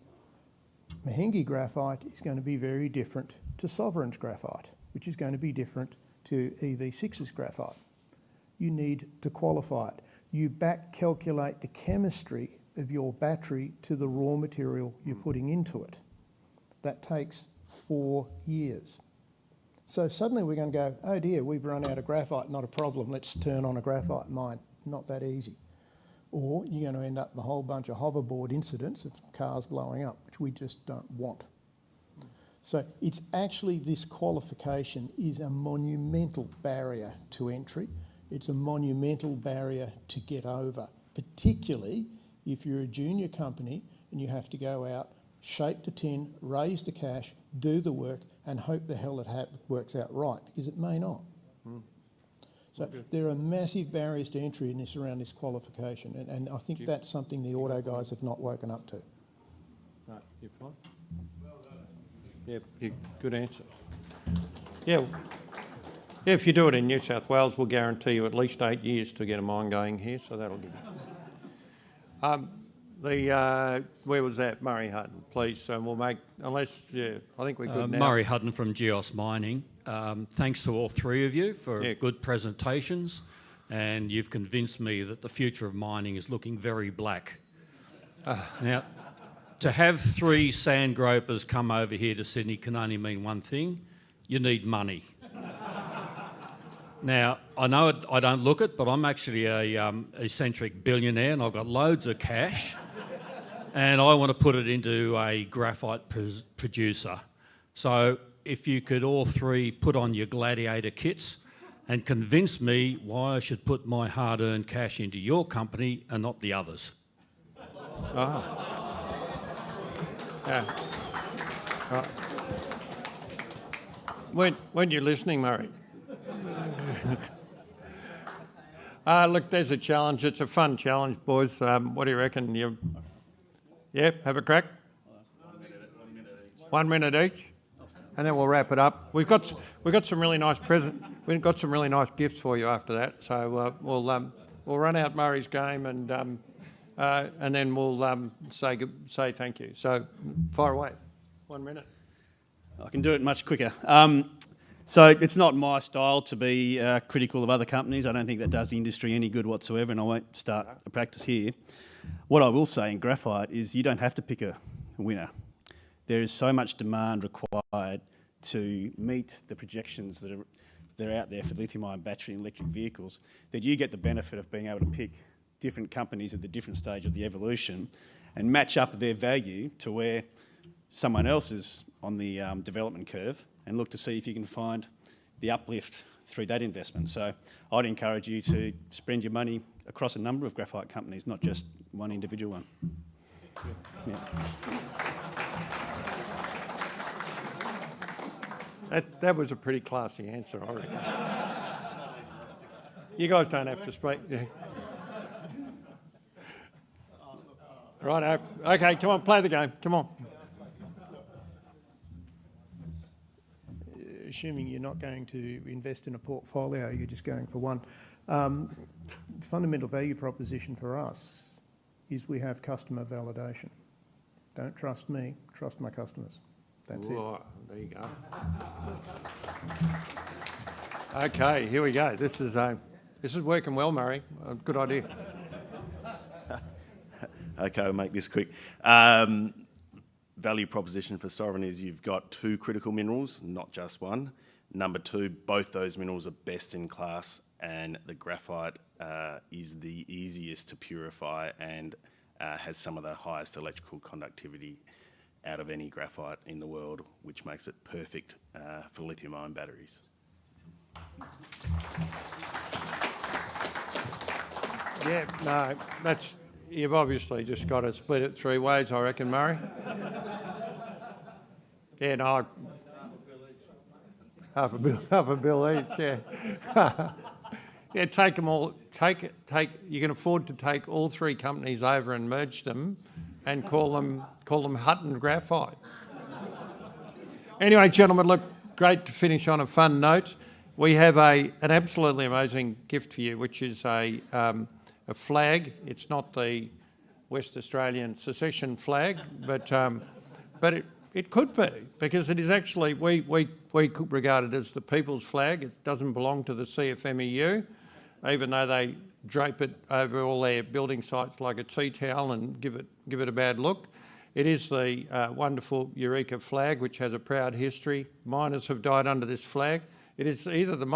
Mahenge graphite is going to be very different to Sovereign's graphite, which is going to be different to EV6's graphite. You need to qualify it. You back calculate the chemistry of your battery to the raw material you're putting into it. That takes 4 years. So suddenly we're going to go, oh dear, we've run out of graphite, not a problem, let's turn on a graphite mine. Not that easy. or you're going to end up with a whole bunch of hoverboard incidents of cars blowing up, which we just don't want. So it's actually, this qualification is a monumental barrier to entry. It's a monumental barrier to get over, particularly if you're a junior company and you have to go out, shape the tin, raise the cash, do the work and hope the hell it works out right, because it may not. So there are massive barriers to entry in this, around this qualification, and I think that's something the auto guys have not woken up to. Right, you fine? Yeah, good answer. Yeah, if you do it in New South Wales, we'll guarantee you at least 8 years to get a mine going here, so that'll give you. Where was that? Murray Hutton, please. We'll make, unless, yeah, I think we're good now. Murray Hutton from Geos Mining. Thanks to all three of you for good presentations, and you've convinced me that the future of mining is looking very black. Now, to have 3 sand gropers come over here to Sydney can only mean one thing: you need money. Now, I know I don't look it, but I'm actually a eccentric billionaire and I've got loads of cash and I want to put it into a graphite producer. So if you could all 3 put on your gladiator kits and convince me why I should put my hard-earned cash into your company and not the others. Yeah. Right. When you're listening, Murray. Look, there's a challenge. It's a fun challenge, boys. What do you reckon? Have a crack? 1 minute each, and then we'll wrap it up. We've got some really nice We've got some really nice gifts for you after that. So we'll run out Murray's game and then we'll say thank you. So fire away. 1 minute. I can do it much quicker. So it's not my style to be critical of other companies. I don't think that does the industry any good whatsoever, and I won't start a practice here. What I will say in graphite is you don't have to pick a winner. There is so much demand required to meet the projections that are out there for lithium-ion battery and electric vehicles that you get the benefit of being able to pick different companies at the different stage of the evolution and match up their value to where someone else is on the development curve, and look to see if you can find the uplift through that investment. So I'd encourage you to spend your money across a number of graphite companies, not just one individual one. Yeah. That was a pretty classy answer, I reckon. You guys don't have to speak. Yeah. Right, okay, come on, play the game, come on. Assuming you're not going to invest in a portfolio, you're just going for one. The fundamental value proposition for us is we have customer validation. Don't trust me, trust my customers. That's it. There you go. Okay, here we go. This is working well, Murray. Good idea. Okay, we'll make this quick. Value proposition for Sovereign is you've got 2 critical minerals, not just one. Number 2, both those minerals are best in class, and the graphite is the easiest to purify and has some of the highest electrical conductivity out of any graphite in the world, which makes it perfect for lithium-ion batteries. Yeah, no, you've obviously just got to split it 3 ways, I reckon, Murray. Yeah, no, half a bill each, yeah. Yeah, take them all, you can afford to take all 3 companies over and merge them and call them Hutton Graphite. Anyway, gentlemen, look, great to finish on a fun note. We have an absolutely amazing gift for you, which is a flag. It's not the West Australian secession flag, but it could be, because it is actually, we could regard it as the people's flag. It doesn't belong to the CFMEU, even though they drape it over all their building sites like a tea towel and give it a bad look. It is the wonderful Eureka flag, which has a proud history. Miners have died under this flag. It is the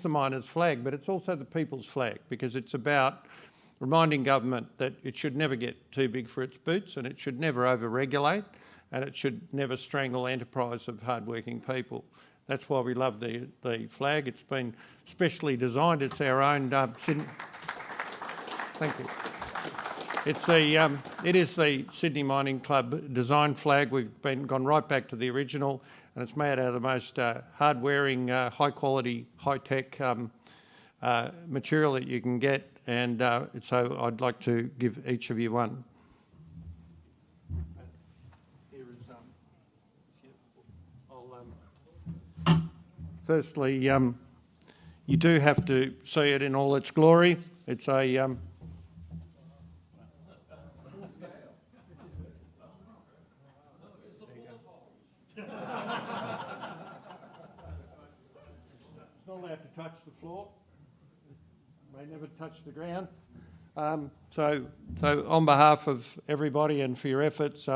miners' flag, but it's also the people's flag, because it's about reminding government that it should never get too big for its boots, and it should never over-regulate, and it should never strangle enterprise of hard-working people. That's why we love the flag. It's been specially designed. It's our own Sydney. Thank you. It is the Sydney Mining Club design flag. We've gone right back to the original, and it's made out of the most hard-wearing, high-quality, high-tech material that you can get, and so I'd like to give each of you one. Firstly, you do have to see it in all its glory. It's a It's not allowed to touch the floor. It may never touch the ground. So on behalf of everybody and for your efforts,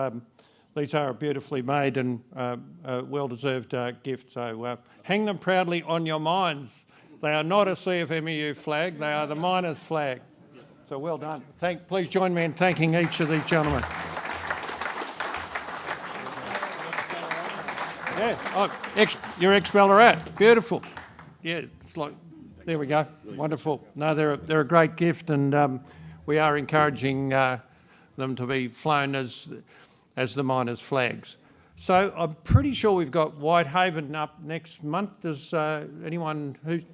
these are a beautifully made and well-deserved gift. So hang them proudly on your minds. They are not a CFMEU flag, they are the miners' flag. So well done. Please join me in thanking each of these gentlemen. Yeah, you're ex-Ballarat. Beautiful. Yeah, it's like, there we go. Wonderful. No, they're a great gift, and we are encouraging them to be flown as the miners' flags. So I'm pretty sure we've got Whitehaven up next month. Does anyone who's...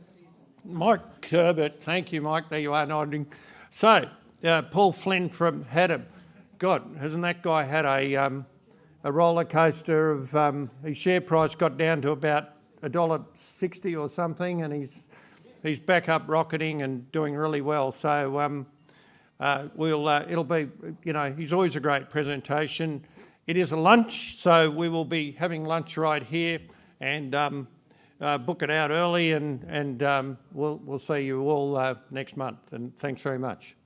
Mike Herbert, thank you, Mike. There you are nodding. So, Paul Flynn from Haddam. God, hasn't that guy had a roller coaster of... his share price got down to about $1.60 or something, and he's back up rocketing and doing really well. So it'll be, he's always a great presentation. It is a lunch, so we will be having lunch right here, and book it out early, and we'll see you all next month. And thanks very much.